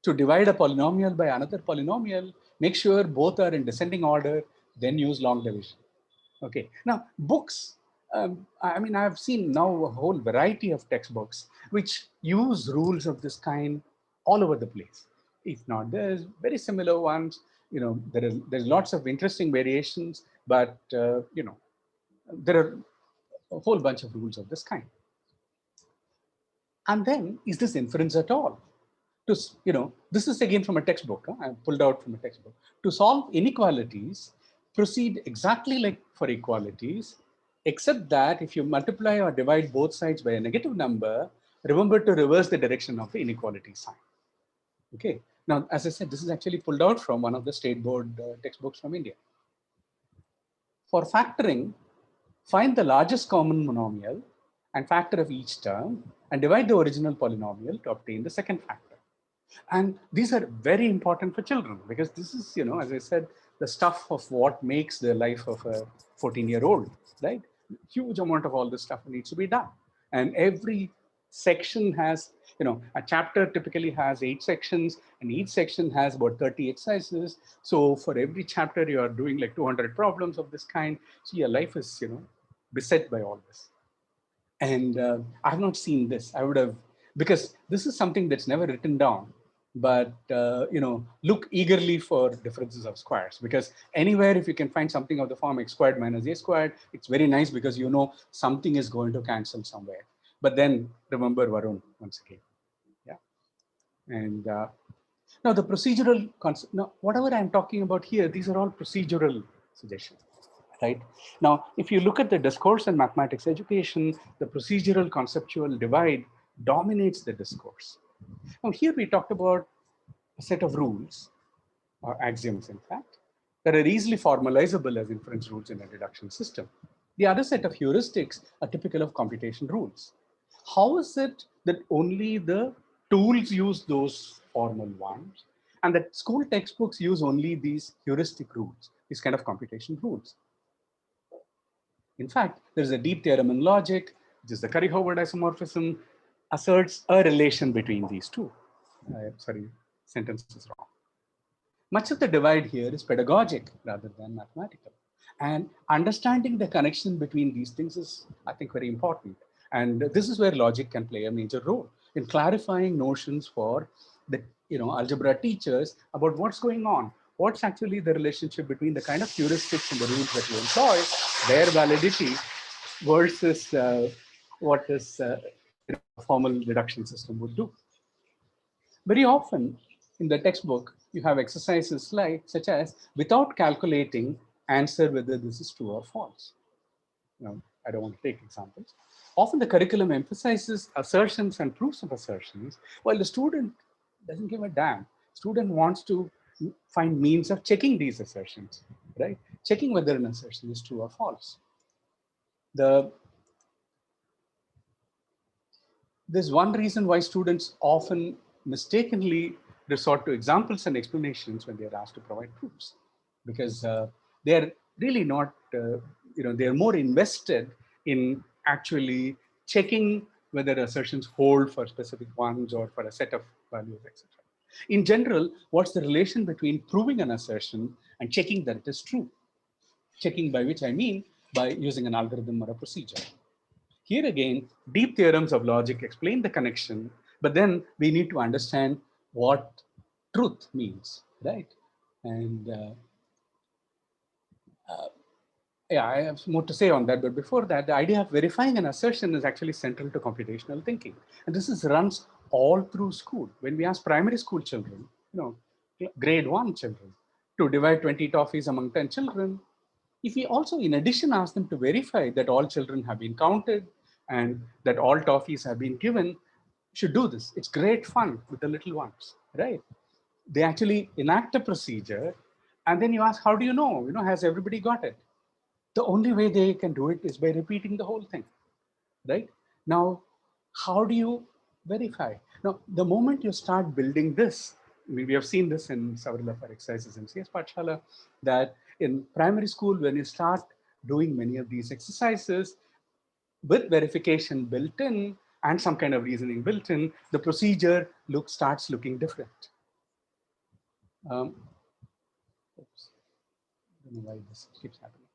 To divide a polynomial by another polynomial, make sure both are in descending order, then use long division. Okay, now books, I mean, I've seen now a whole variety of textbooks which use rules of this kind all over the place. If not, there's very similar ones. There's lots of interesting variations, but there are a whole bunch of rules of this kind. And then, is this inference at all? This is again from a textbook. I pulled out from a textbook. To solve inequalities, proceed exactly like for equalities, except that if you multiply or divide both sides by a negative number, remember to reverse the direction of the inequality sign. Okay. Now, as I said, this is actually pulled out from one of the state board textbooks from India. For factoring, find the largest common monomial and factor of each term and divide the original polynomial to obtain the second factor. And these are very important for children because this is, as I said, the stuff of what makes the life of a 14-year-old, right? Huge amount of all this stuff needs to be done. And every section has, a chapter typically has 8 sections and each section has about 30 exercises. So for every chapter, you are doing like 200 problems of this kind. So your life is, beset by all this. And I have not seen this. I would have, because this is something that's never written down. But look eagerly for differences of squares, because anywhere if you can find something of the form x squared minus a squared, it's very nice because something is going to cancel somewhere. But then remember Varun once again. Yeah. And now the procedural concept. Now whatever I'm talking about here, these are all procedural suggestions. Right? Now, if you look at the discourse in mathematics education, the procedural conceptual divide dominates the discourse. Now, here we talked about a set of rules, or axioms, in fact, that are easily formalizable as inference rules in a deduction system. The other set of heuristics are typical of computation rules. How is it that only the tools use those formal ones and that school textbooks use only these heuristic rules, these kind of computation rules? In fact, there's a deep theorem in logic, which is the Curry-Howard isomorphism, asserts a relation between these two. Sorry, sentence is wrong. Much of the divide here is pedagogic rather than mathematical. And understanding the connection between these things is, I think, very important. And this is where logic can play a major role in clarifying notions for the algebra teachers about what's going on. What's actually the relationship between the kind of heuristics and the rules that you employ, their validity, versus what is a formal deduction system would do. Very often in the textbook, you have exercises such as, without calculating, answer whether this is true or false. Now, I don't want to take examples. Often the curriculum emphasizes assertions and proofs of assertions, while the student doesn't give a damn. Student wants to find means of checking these assertions, right? Checking whether an assertion is true or false. There's one reason why students often mistakenly resort to examples and explanations when they are asked to provide proofs, because they are really not, they are more invested in actually checking whether assertions hold for specific ones or for a set of values, etc. In general, what's the relation between proving an assertion and checking that it is true? Checking, by which I mean by using an algorithm or a procedure. Here again, deep theorems of logic explain the connection, but then we need to understand what truth means, right? And yeah, I have more to say on that, but before that, the idea of verifying an assertion is actually central to computational thinking. And this is runs all through school. When we ask primary school children, grade 1 children, to divide 20 toffees among 10 children, if we also, in addition, ask them to verify that all children have been counted and that all toffees have been given, should do this. It's great fun with the little ones, right? They actually enact a procedure, and then you ask, how do you know? Has everybody got it? The only way they can do it is by repeating the whole thing, right? Now, how do you verify? Now, the moment you start building this, we have seen this in several of our exercises in CS Pathshala, that in primary school, when you start doing many of these exercises with verification built in and some kind of reasoning built in, the procedure starts looking different. Oops, I don't know why this keeps happening.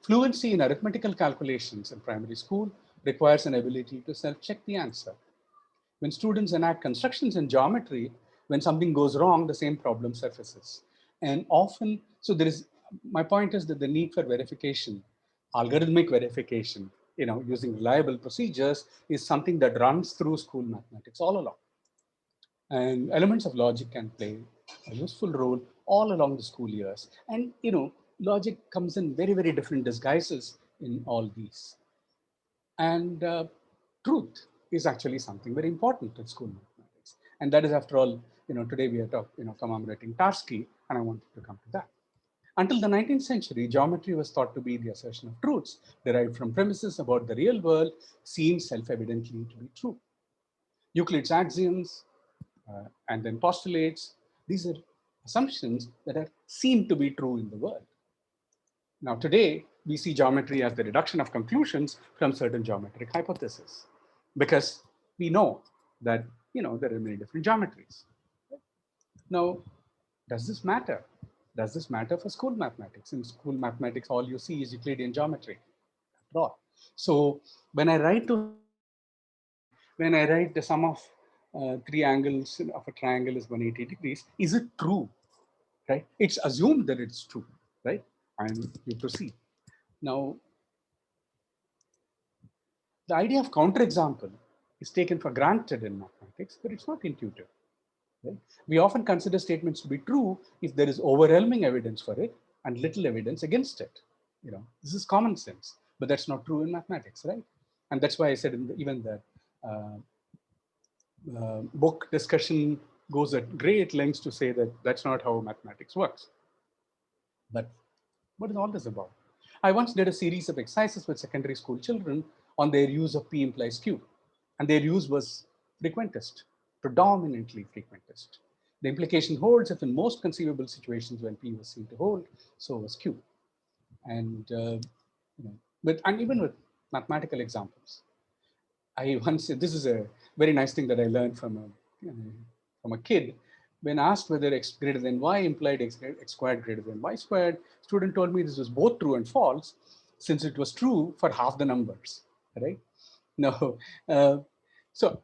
Fluency in arithmetical calculations in primary school requires an ability to self-check the answer. When students enact constructions in geometry, when something goes wrong, the same problem surfaces. And often, so my point is that the need for verification, algorithmic verification, using reliable procedures is something that runs through school mathematics all along. And elements of logic can play a useful role all along the school years. And, logic comes in very, very different disguises in all these. And truth is actually something very important in school mathematics. And that is, after all, today we are commemorating Tarski, and I wanted to come to that. Until the 19th century, geometry was thought to be the assertion of truths derived from premises about the real world seen self-evidently to be true. Euclid's axioms and then postulates, these are assumptions that are seen to be true in the world. Now, today, we see geometry as the reduction of conclusions from certain geometric hypotheses, because we know that, there are many different geometries. Now, does this matter? Does this matter for school mathematics? In school mathematics, all you see is Euclidean geometry, after all. So when I write to when I write the sum of three angles of a triangle is 180 degrees, is it true? Right? It's assumed that it's true, right? And you proceed. Now, the idea of counterexample is taken for granted in mathematics, but it's not intuitive. Right? We often consider statements to be true if there is overwhelming evidence for it and little evidence against it. This is common sense, but that's not true in mathematics, right? And that's why I said even the book discussion goes at great lengths to say that that's not how mathematics works. But what is all this about? I once did a series of exercises with secondary school children on their use of P implies Q. And their use was frequentist, predominantly frequentist. The implication holds if in most conceivable situations when P was seen to hold, so was Q. And, and even with mathematical examples. I once said, this is a very nice thing that I learned from a kid. When asked whether x greater than y implied x squared greater than y squared, student told me this was both true and false, since it was true for half the numbers, right? No, so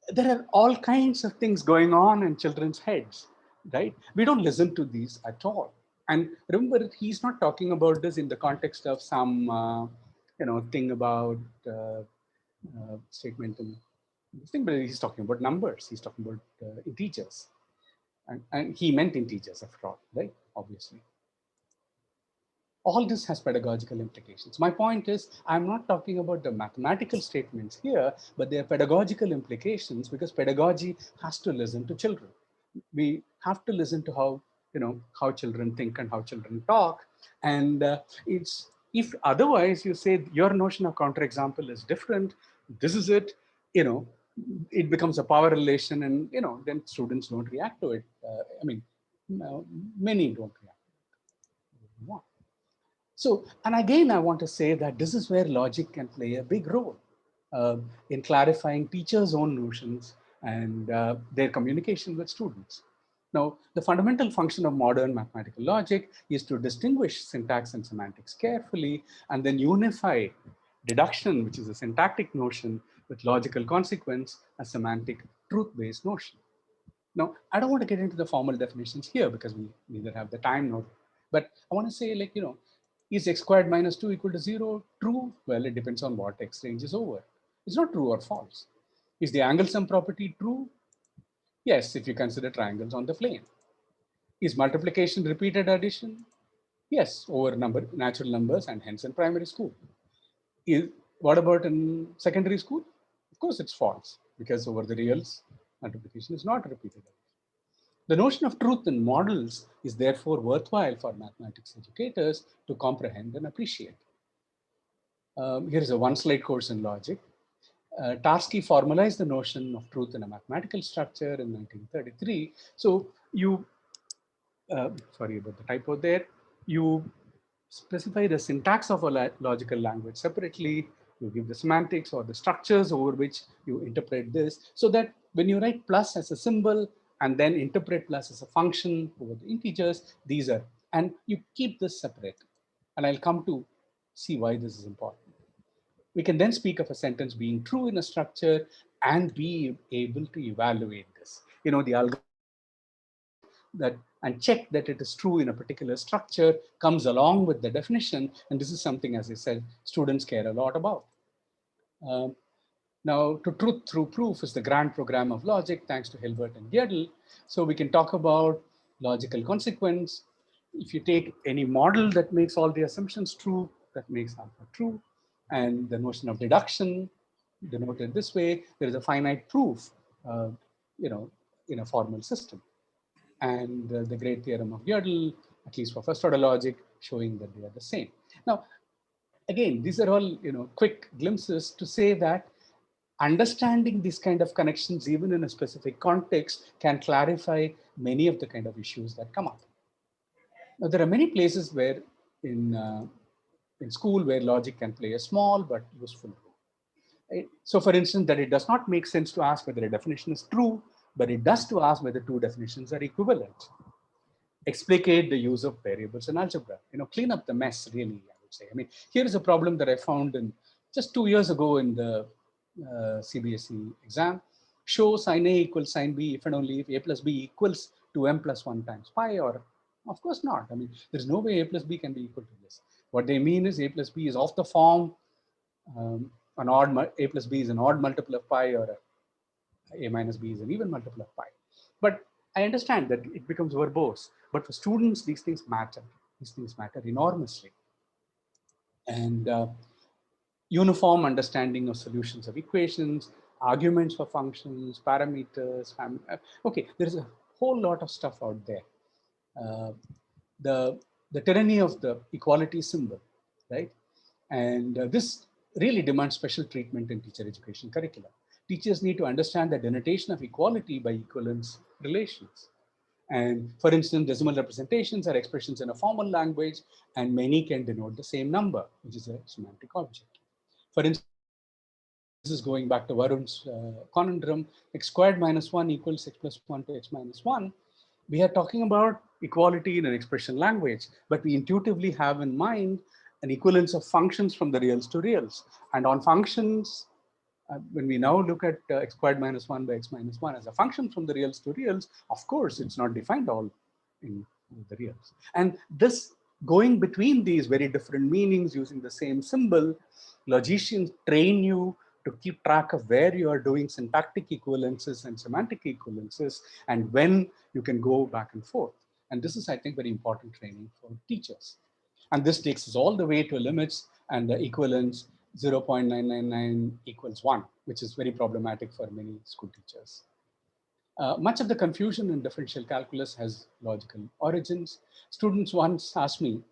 there are all kinds of things going on in children's heads, right? We don't listen to these at all. And remember, he's not talking about this in the context of some, thing about statement in this thing, but he's talking about numbers. He's talking about integers. And he meant integers after all, right? Obviously. All this has pedagogical implications. My point is, I'm not talking about the mathematical statements here, but there are pedagogical implications because pedagogy has to listen to children. We have to listen to how children think and how children talk. And it's, if otherwise you say your notion of counterexample is different, this is it, it becomes a power relation, and then students don't react to it. Many don't react. So, and again, I want to say that this is where logic can play a big role in clarifying teachers' own notions and their communication with students. Now, the fundamental function of modern mathematical logic is to distinguish syntax and semantics carefully and then unify deduction, which is a syntactic notion, with logical consequence, a semantic truth-based notion. Now, I don't want to get into the formal definitions here because we neither have the time nor, but I want to say, is x squared minus 2 equal to 0 true? Well, it depends on what x range is over. It's not true or false. Is the angle sum property true? Yes, if you consider triangles on the plane. Is multiplication repeated addition? Yes, over natural numbers and hence in primary school. What about in secondary school? Of course, it's false because over the reals, multiplication is not repeated. The notion of truth in models is therefore worthwhile for mathematics educators to comprehend and appreciate. Here is a one-slide course in logic. Tarski formalized the notion of truth in a mathematical structure in 1933. So you, sorry about the typo there, you specify the syntax of a logical language separately. You give the semantics or the structures over which you interpret this, so that when you write plus as a symbol and then interpret plus as a function over the integers, these are, and you keep this separate. And I'll come to see why this is important. We can then speak of a sentence being true in a structure and be able to evaluate this. The algorithm that and check that it is true in a particular structure comes along with the definition. And this is something, as I said, students care a lot about. Now, to truth through proof is the grand program of logic, thanks to Hilbert and Gödel. So we can talk about logical consequence. If you take any model that makes all the assumptions true, that makes alpha true. And the notion of deduction, denoted this way, there is a finite proof, in a formal system. And the great theorem of Gödel, at least for first order logic, showing that they are the same. Now, again, these are all quick glimpses to say that understanding these kind of connections, even in a specific context, can clarify many of the kind of issues that come up. Now, there are many places where in school where logic can play a small but useful role. Right? So, for instance, that it does not make sense to ask whether a definition is true, but it does to ask whether two definitions are equivalent. Explicate the use of variables in algebra. Clean up the mess, really, I would say. I mean, here is a problem that I found in just 2 years ago in the CBSE exam. Show sin A equals sin B if and only if A plus B equals to m plus 1 times pi, or of course not. I mean, there's no way A plus B can be equal to this. What they mean is A plus B is of the form, A plus B is an odd multiple of pi, or A minus B is an even multiple of pi. But I understand that it becomes verbose, but for students, these things matter. These things matter enormously. And uniform understanding of solutions of equations, arguments for functions, parameters. Okay, there's a whole lot of stuff out there. Uh, the tyranny of the equality symbol, right? And this really demands special treatment in teacher education curricula. Teachers need to understand the denotation of equality by equivalence relations. And for instance, decimal representations are expressions in a formal language, and many can denote the same number, which is a semantic object. For instance, this is going back to Varun's conundrum, x squared minus 1 equals x plus 1 to x minus 1. We are talking about equality in an expression language, but we intuitively have in mind an equivalence of functions from the reals to reals. And on functions, when we now look at x squared minus 1 by x minus 1 as a function from the reals to reals, of course, it's not defined all in the reals. And this going between these very different meanings using the same symbol, logicians train you to keep track of where you are doing syntactic equivalences and semantic equivalences and when you can go back and forth. And this is, I think, very important training for teachers. And this takes us all the way to limits and the equivalence 0.999 equals 1, which is very problematic for many school teachers. Much of the confusion in differential calculus has logical origins. Students once asked me,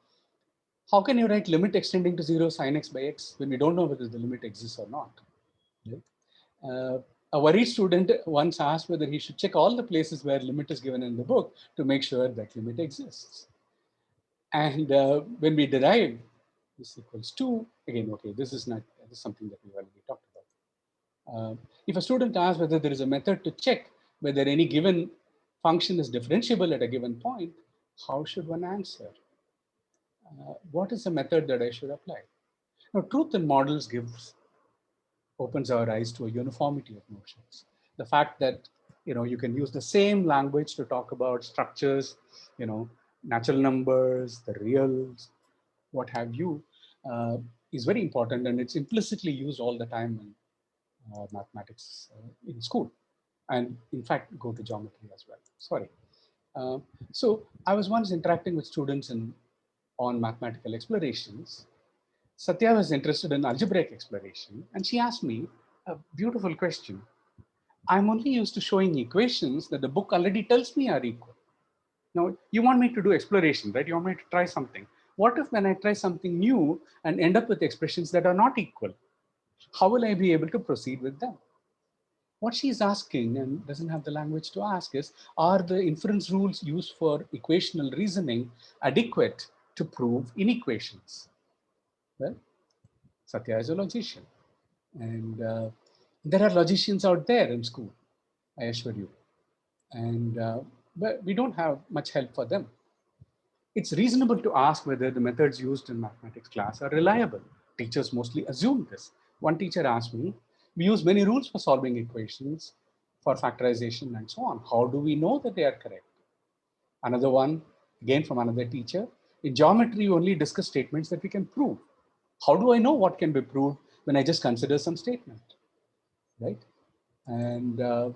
how can you write limit extending to 0 sin x by x when we don't know whether the limit exists or not? Right? A worried student once asked whether he should check all the places where limit is given in the book to make sure that limit exists. And when we derive this equals 2, again, okay, this is something that we've already talked about. If a student asks whether there is a method to check whether any given function is differentiable at a given point, how should one answer? What is the method that I should apply? Now, truth in models opens our eyes to a uniformity of notions. The fact that you can use the same language to talk about structures, natural numbers, the reals, what have you, is very important, and it's implicitly used all the time in mathematics in school, and in fact go to geometry as well. Sorry. So I was once interacting with students on mathematical explorations. Satya was interested in algebraic exploration, and she asked me a beautiful question. I'm only used to showing equations that the book already tells me are equal. Now, you want me to do exploration, right? You want me to try something. What if when I try something new and end up with expressions that are not equal? How will I be able to proceed with them? What she's asking, and doesn't have the language to ask, is, are the inference rules used for equational reasoning adequate to prove inequations? Well, Satya is a logician. And there are logicians out there in school, I assure you. And but we don't have much help for them. It's reasonable to ask whether the methods used in mathematics class are reliable. Teachers mostly assume this. One teacher asked me, we use many rules for solving equations, for factorization and so on. How do we know that they are correct? Another one, again from another teacher, in geometry, you only discuss statements that we can prove. How do I know what can be proved when I just consider some statement, right? And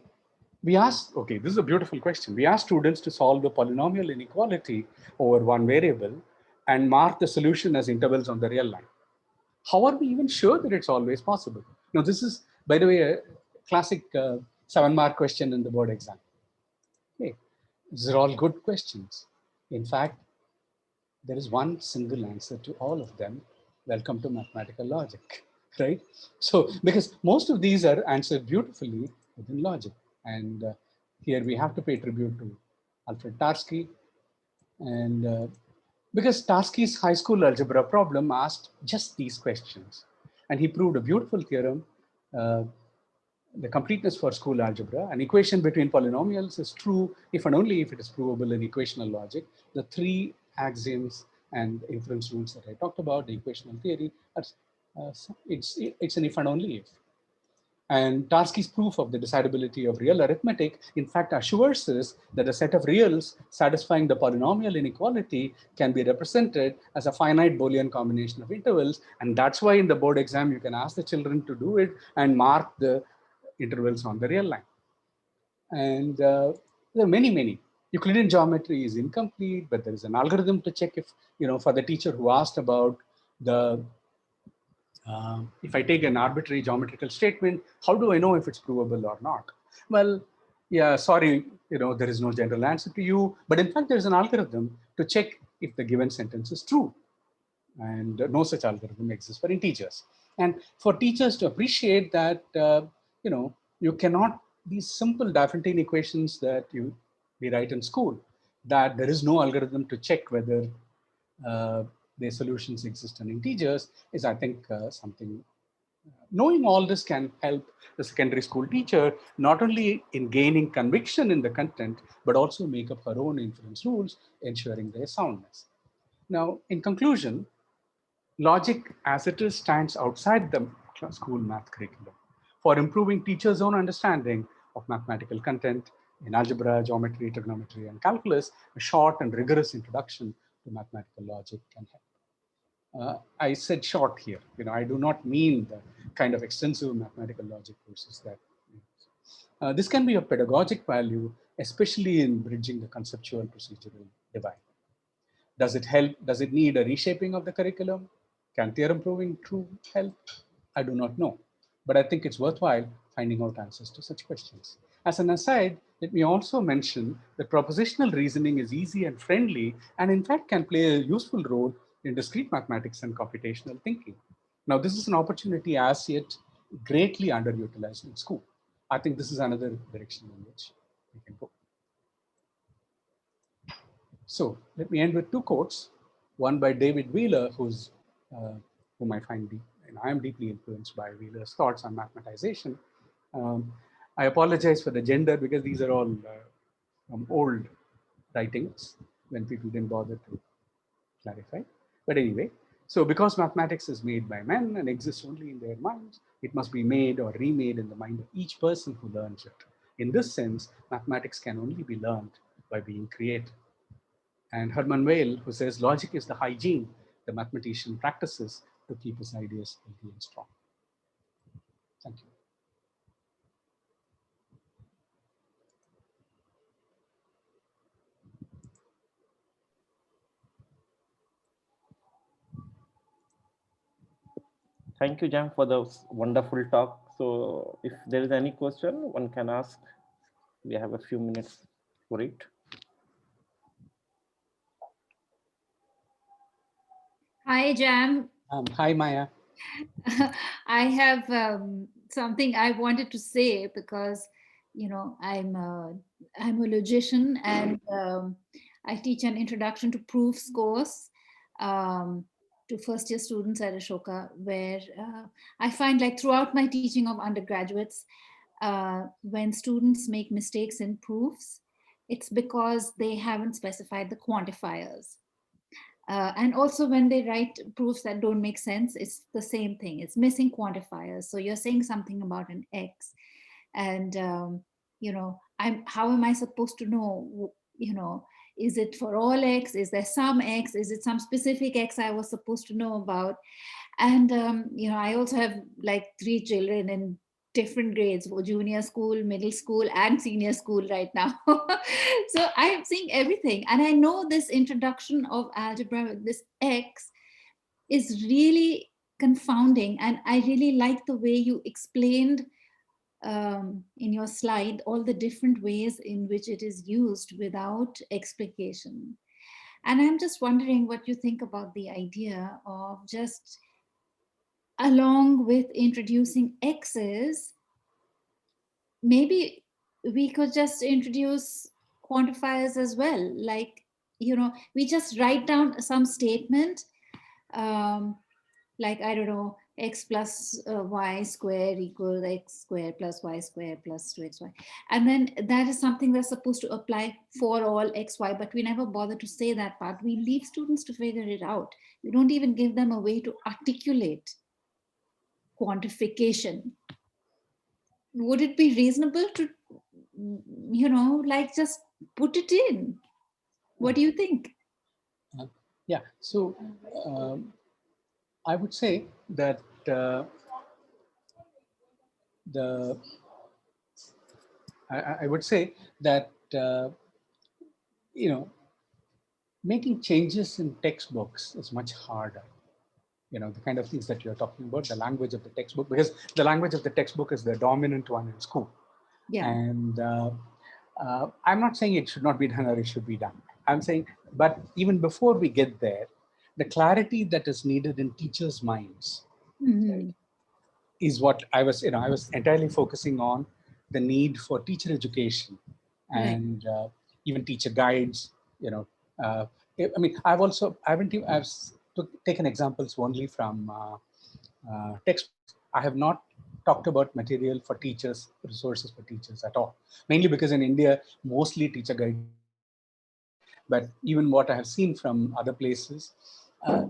we asked, okay, this is a beautiful question. We asked students to solve the polynomial inequality over one variable and mark the solution as intervals on the real line. How are we even sure that it's always possible? Now, this is, by the way, a classic 7-mark question in the board exam. Okay. These are all good questions. In fact, there is one single answer to all of them. Welcome to mathematical logic, right? So, because most of these are answered beautifully within logic. And here we have to pay tribute to Alfred Tarski. And because Tarski's high school algebra problem asked just these questions. And he proved a beautiful theorem, the completeness for school algebra. An equation between polynomials is true if and only if it is provable in equational logic. The 3 axioms and inference rules that I talked about, the equational theory, it's an if and only if. And Tarski's proof of the decidability of real arithmetic, in fact, assures us that a set of reals satisfying the polynomial inequality can be represented as a finite Boolean combination of intervals. And that's why in the board exam, you can ask the children to do it and mark the intervals on the real line. And there are many, many. Euclidean geometry is incomplete, but there is an algorithm to check if, for the teacher who asked about the if I take an arbitrary geometrical statement, how do I know if it's provable or not? Well, yeah, sorry, there is no general answer to you, but in fact, there's an algorithm to check if the given sentence is true. And no such algorithm exists for integers. And for teachers to appreciate that, you cannot, these simple Diophantine equations that we write in school, that there is no algorithm to check whether their solutions exist in integers is, I think, something. Knowing all this can help the secondary school teacher not only in gaining conviction in the content, but also make up her own inference rules, ensuring their soundness. Now, in conclusion, logic as it is stands outside the school math curriculum for improving teachers' own understanding of mathematical content in algebra, geometry, trigonometry, and calculus. A short and rigorous introduction to mathematical logic can help. I said short here. I do not mean the kind of extensive mathematical logic courses that. This can be of pedagogic value, especially in bridging the conceptual procedural divide. Does it help? Does it need a reshaping of the curriculum? Can theorem proving true help? I do not know, but I think it's worthwhile finding out answers to such questions. As an aside, let me also mention that propositional reasoning is easy and friendly, and in fact can play a useful role in discrete mathematics and computational thinking. Now, this is an opportunity as yet greatly underutilized in school. I think this is another direction in which we can go. So let me end with two quotes. One by David Wheeler, whom I find I am deeply influenced by Wheeler's thoughts on mathematization. Um, I apologize for the gender because these are all from old writings when people didn't bother to clarify. But anyway, so because mathematics is made by men and exists only in their minds, it must be made or remade in the mind of each person who learns it. In this sense, mathematics can only be learned by being created. And Herman Weyl, who says logic is the hygiene the mathematician practices to keep his ideas healthy and strong. Thank you. Thank you, Jam, for the wonderful talk. So if there is any question, one can ask. We have a few minutes for it. Hi, Jam. Hi, Maya. I have something I wanted to say because, I'm a logician and I teach an introduction to proofs course um, to first year students at Ashoka, where I find like throughout my teaching of undergraduates, when students make mistakes in proofs, it's because they haven't specified the quantifiers. And also when they write proofs that don't make sense, it's the same thing. It's missing quantifiers. So you're saying something about an X and, how am I supposed to know, is it for all X? Is there some X? Is it some specific X I was supposed to know about? And I also have like 3 children in different grades for junior school, middle school, and senior school right now. So I'm seeing everything, and I know this introduction of algebra with this X is really confounding, and I really like the way you explained in your slide all the different ways in which it is used without explication. And I'm just wondering what you think about the idea of just, along with introducing X's, maybe we could just introduce quantifiers as well. Like, we just write down some statement, like, I don't know, x plus y square equals x square plus y square plus 2xy. And then that is something that's supposed to apply for all xy, but we never bother to say that part. We leave students to figure it out. We don't even give them a way to articulate quantification. Would it be reasonable to, like just put it in? What do you think? Yeah, so I would say that the I would say that making changes in textbooks is much harder. The kind of things that you're talking about, the language of the textbook, because the language of the textbook is the dominant one in school. Yeah. And I'm not saying it should not be done or it should be done. I'm saying, but even before we get there, the clarity that is needed in teachers' minds Mm-hmm. is what I was entirely focusing on, the need for teacher education Right. and even teacher guides. I mean, I've taken examples only from textbooks. I have not talked about material for teachers, resources for teachers at all, mainly because in India, mostly teacher guides are available. But even what I have seen from other places,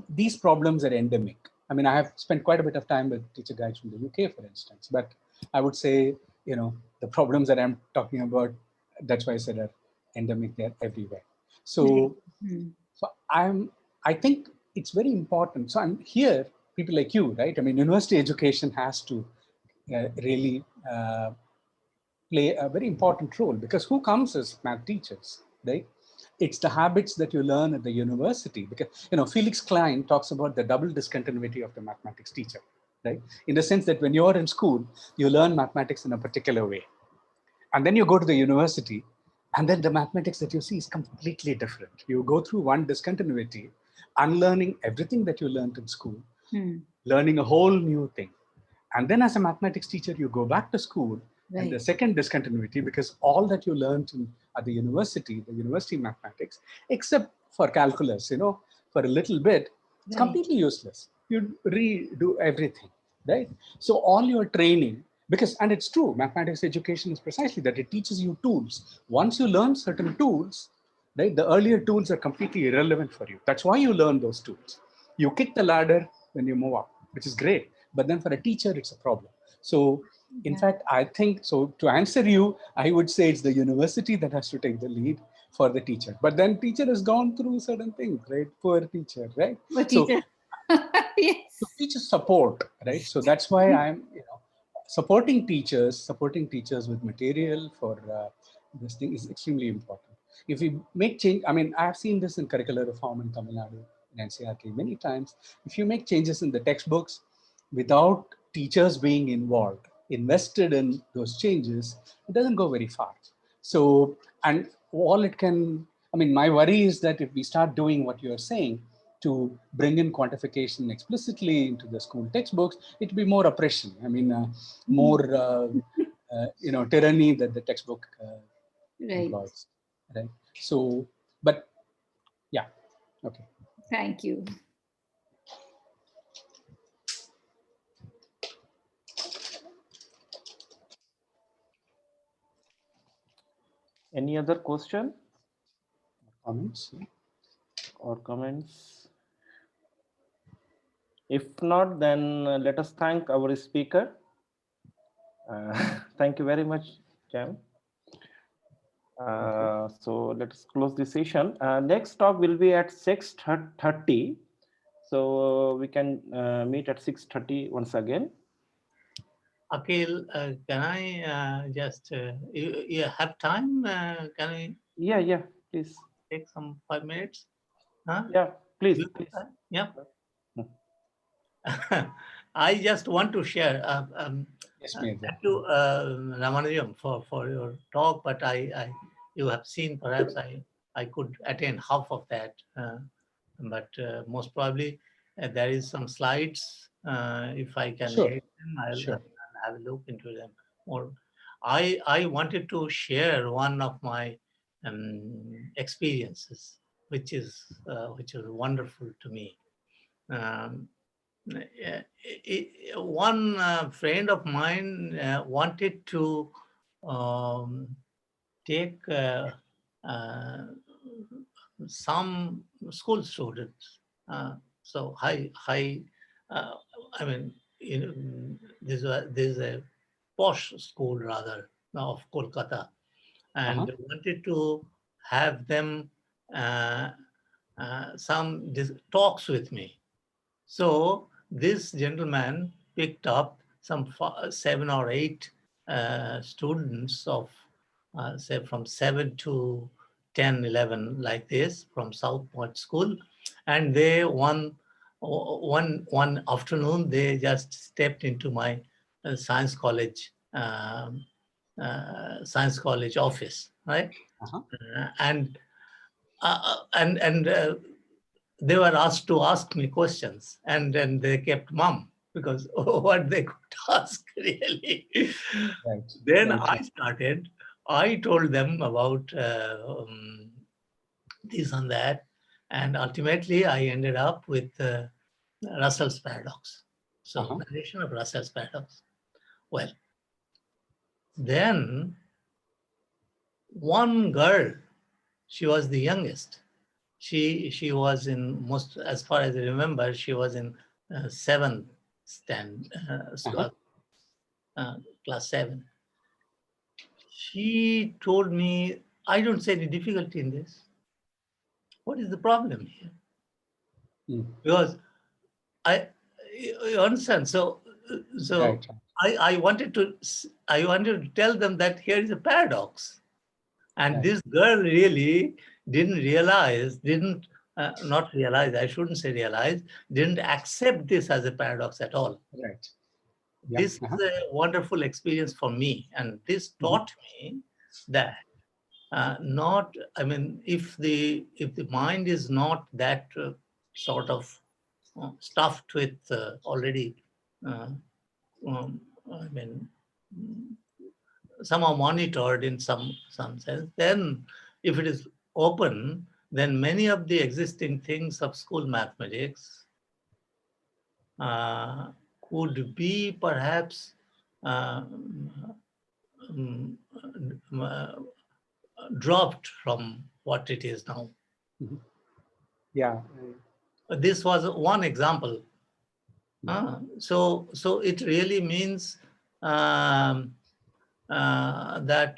these problems are endemic. I mean, I have spent quite a bit of time with teacher guides from the UK, for instance, but I would say, the problems that I'm talking about, that's why I said are endemic, they're everywhere. So, Mm-hmm. so I think it's very important. So I'm here, people like you, right? I mean, university education has to really play a very important role, because who comes as math teachers, right? It's the habits that you learn at the university. Because Felix Klein talks about the double discontinuity of the mathematics teacher, right? In the sense that when you're in school, you learn mathematics in a particular way, and then you go to the university, and then the mathematics that you see is completely different. You go through one discontinuity, unlearning everything that you learned in school, learning a whole new thing. And then as a mathematics teacher, you go back to school And the Right. second discontinuity, because all that you learned at the university mathematics, except for calculus, for a little bit, it's Right. completely useless. You redo everything, right? So all your training, and it's true, mathematics education is precisely that. It teaches you tools. Once you learn certain tools, right, the earlier tools are completely irrelevant for you. That's why you learn those tools. You kick the ladder when you move up, which is great. But then for a teacher, it's a problem. So in Yeah. fact, I think, so to answer you, I would say it's the university that has to take the lead for the teacher. But then teacher has gone through certain things, right? Poor teacher, right? But So teacher. Yes. teacher support, right? So that's why I'm, supporting teachers with material for this thing is extremely important. If we make change, I mean, I've seen this in curricular reform in Tamil Nadu, in NCRT many times. If you make changes in the textbooks without teachers being involved, invested in those changes, it doesn't go very far. So, and all it can, I mean, my worry is that if we start doing what you're saying, to bring in quantification explicitly into the school textbooks, it will be more oppression. I mean, more tyranny that the textbook Right. employs, right? So, but yeah, okay. Thank you. Any other question Comments? Yeah. or comments? If not, then let us thank our speaker. Thank you very much, Cam. So let us close the session. Next talk will be at 6:30. So we can meet at 6:30 once again. Akhil, can I just, you have time? Can I Yeah, please. take some 5 minutes? Huh? Yeah, please. Yeah. I just want to share. Yes, Major. Thank you, Ramanujam, for your talk, but you have seen, perhaps I could attend half of that, but most probably there is some slides. If I can Sure. edit them, Sure. I'll have a look into them more. I wanted to share one of my experiences, which is wonderful to me. One friend of mine wanted to take some school students. So I mean, there's a posh school rather of Kolkata, and wanted to have them some talks with me. So this gentleman picked up some 7 or 8 students of, say, from 7 to 10, 11, like this, from South Point School. And they, one afternoon, they just stepped into my science college office, right? And they were asked to ask me questions, and then they kept mum, because what they could ask, really. Right. Then Right. I told them about this and that, and ultimately I ended up with Russell's paradox. So narration of Russell's paradox. Well, then one girl, she was the youngest. She was in, most, as far as I remember, she was in 7th class 7. She told me, I don't see any difficulty in this. What is the problem here? Because you understand. So right. I wanted to tell them that here is a paradox, and this girl really didn't realize, not realize, I shouldn't say realize, didn't accept this as a paradox at all. Right. This is a wonderful experience for me, and this taught me that if the mind is not that sort of stuffed with already somehow monitored in some sense. Then if it is open, then many of the existing things of school mathematics could be perhaps um, uh, dropped from what it is now. Mhm. Yeah. This was one example. So it really means that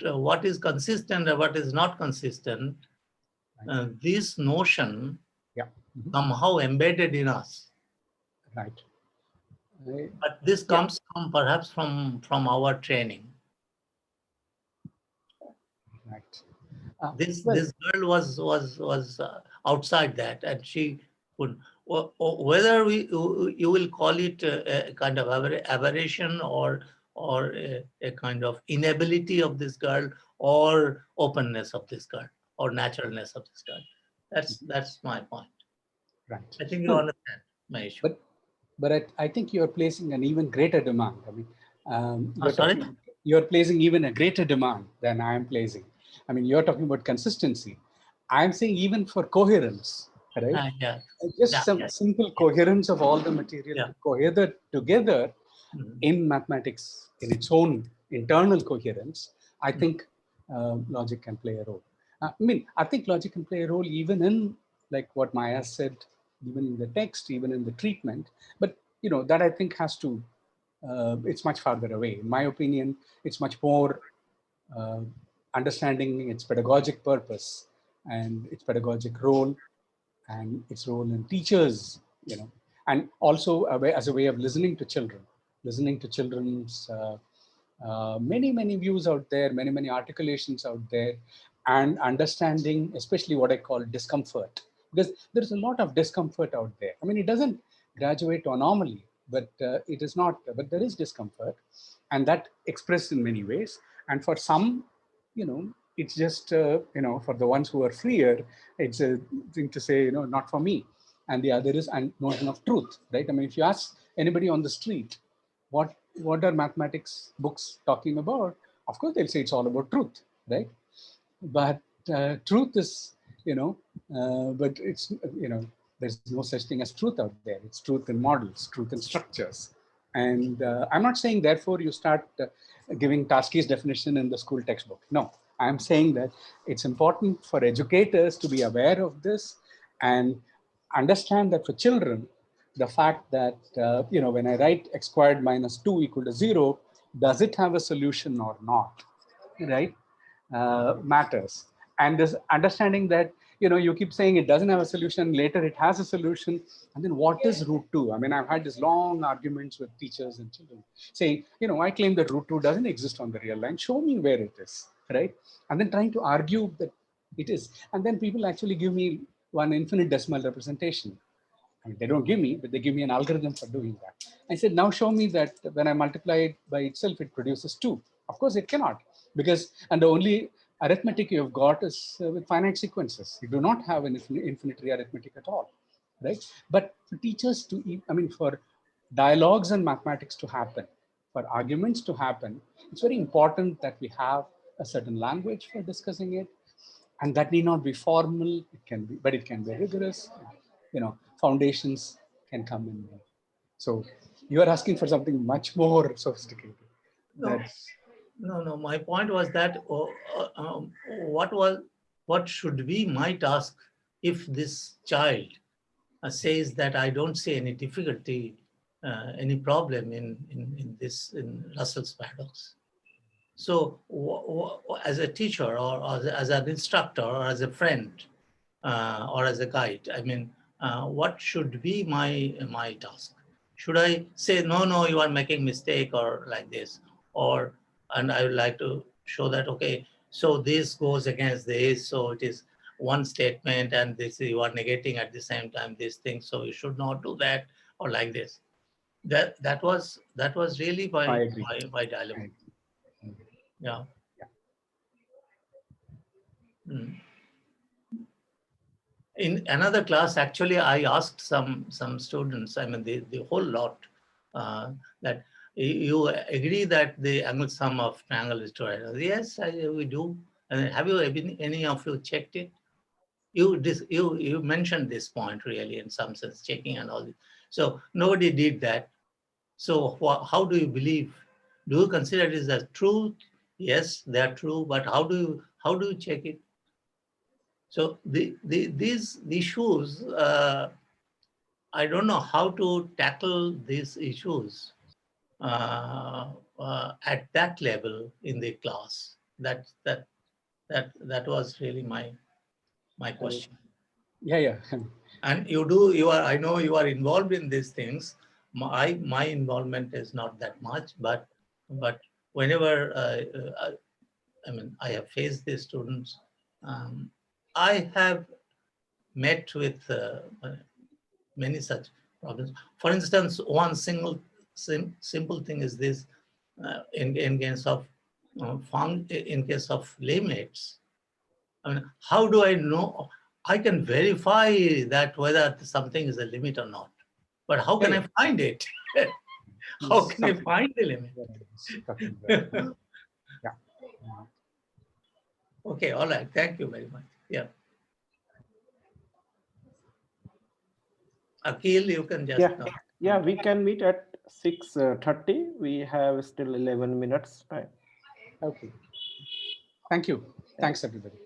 what is consistent and what is not consistent, this notion Yeah. Mhm. somehow embedded in us. Right. But this comes from perhaps from our training. Right. This Well, girl was outside that, and she could, whether you will call it a kind of aberration or a kind of inability of this girl, or openness of this girl, or naturalness of this girl. That's my point. right. I think you No, understand my issue. but I think you're placing an even greater demand. I mean, Sorry? you're placing even a greater demand than I am placing. I mean, you're talking about consistency. I'm saying even for coherence, right? Yeah. Just Yeah, some yeah, simple coherence of all the material yeah. together Mhm. in mathematics, in its own internal coherence. I think logic can play a role. I mean, I think logic can play a role even in, like what Maya said, even in the text, even in the treatment. But that I think has to. It's much farther away. In my opinion, it's much more uh, understanding its pedagogic purpose and its pedagogic role and its role in teachers, and also as a way of listening to children's many views out there, many articulations out there, and understanding, especially what I call discomfort, because there's a lot of discomfort out there. I mean, it doesn't graduate to anomaly, but it is not. But there is discomfort, and that expressed in many ways. And for some, it's just for the ones who are freer, it's a thing to say, not for me. And the other is and notion of truth, right? I mean, if you ask anybody on the street, what are mathematics books talking about? Of course, they'll say it's all about truth, right? But truth is, but it's, there's no such thing as truth out there. It's truth in models, truth in structures. And I'm not saying, therefore, you start giving Tarski's definition in the school textbook. No, I'm saying that it's important for educators to be aware of this and understand that for children, the fact that, when I write x squared minus 2 equal to 0, does it have a solution or not, right? Matters. And this understanding that, you keep saying it doesn't have a solution, later it has a solution. And then what is root 2? I mean, I've had this long arguments with teachers and children saying, I claim that root 2 doesn't exist on the real line. Show me where it is, right? And then trying to argue that it is. And then people actually give me one infinite decimal representation. I mean, they don't give me, but they give me an algorithm for doing that. I said, now show me that when I multiply it by itself, it produces 2. Of course, it cannot, because, and the only arithmetic you have got is with finite sequences. You do not have an infinitary arithmetic at all, right? But for teachers to, for dialogues and mathematics to happen, for arguments to happen, it's very important that we have a certain language for discussing it. And that need not be formal, it can be, but it can be rigorous. Foundations can come in there. So you are asking for something much more sophisticated. No, no. My point was that what should be my task if this child says that I don't see any difficulty, any problem in Russell's paradox. So as a teacher or as an instructor or as a friend or as a guide, I mean, what should be my task? Should I say, no, you are making mistake or like this? And I would like to show that, okay, so this goes against this. So it is one statement and this you are negating at the same time this thing. So you should not do that or like this. That was really I agree. my dilemma. Yeah. Mm. In another class, actually, I asked some students, I mean, the whole lot, that You agree that the angle sum of triangle is 200? Yes, we do. And have you any of you checked it? You mentioned this point really in some sense, checking and all this. So nobody did that. So how do you believe? Do you consider it as truth? Yes, they are true, but how do you check it? So these issues, I don't know how to tackle these issues at that level in the class. That was really my question. Yeah. And I know you are involved in these things. My involvement is not that much, but whenever I mean, I have faced these students. I have met with many such problems. For instance, one simple thing is this: in case of in case of limits. I mean, how do I know? I can verify that whether something is a limit or not, but how can I find it? How can I find the limit? Yeah. Okay, all right. Thank you very much. Yeah. Akhil, you can just Yeah, we can meet at 6:30. We have still 11 minutes time. Okay. Thank you. Thanks, everybody.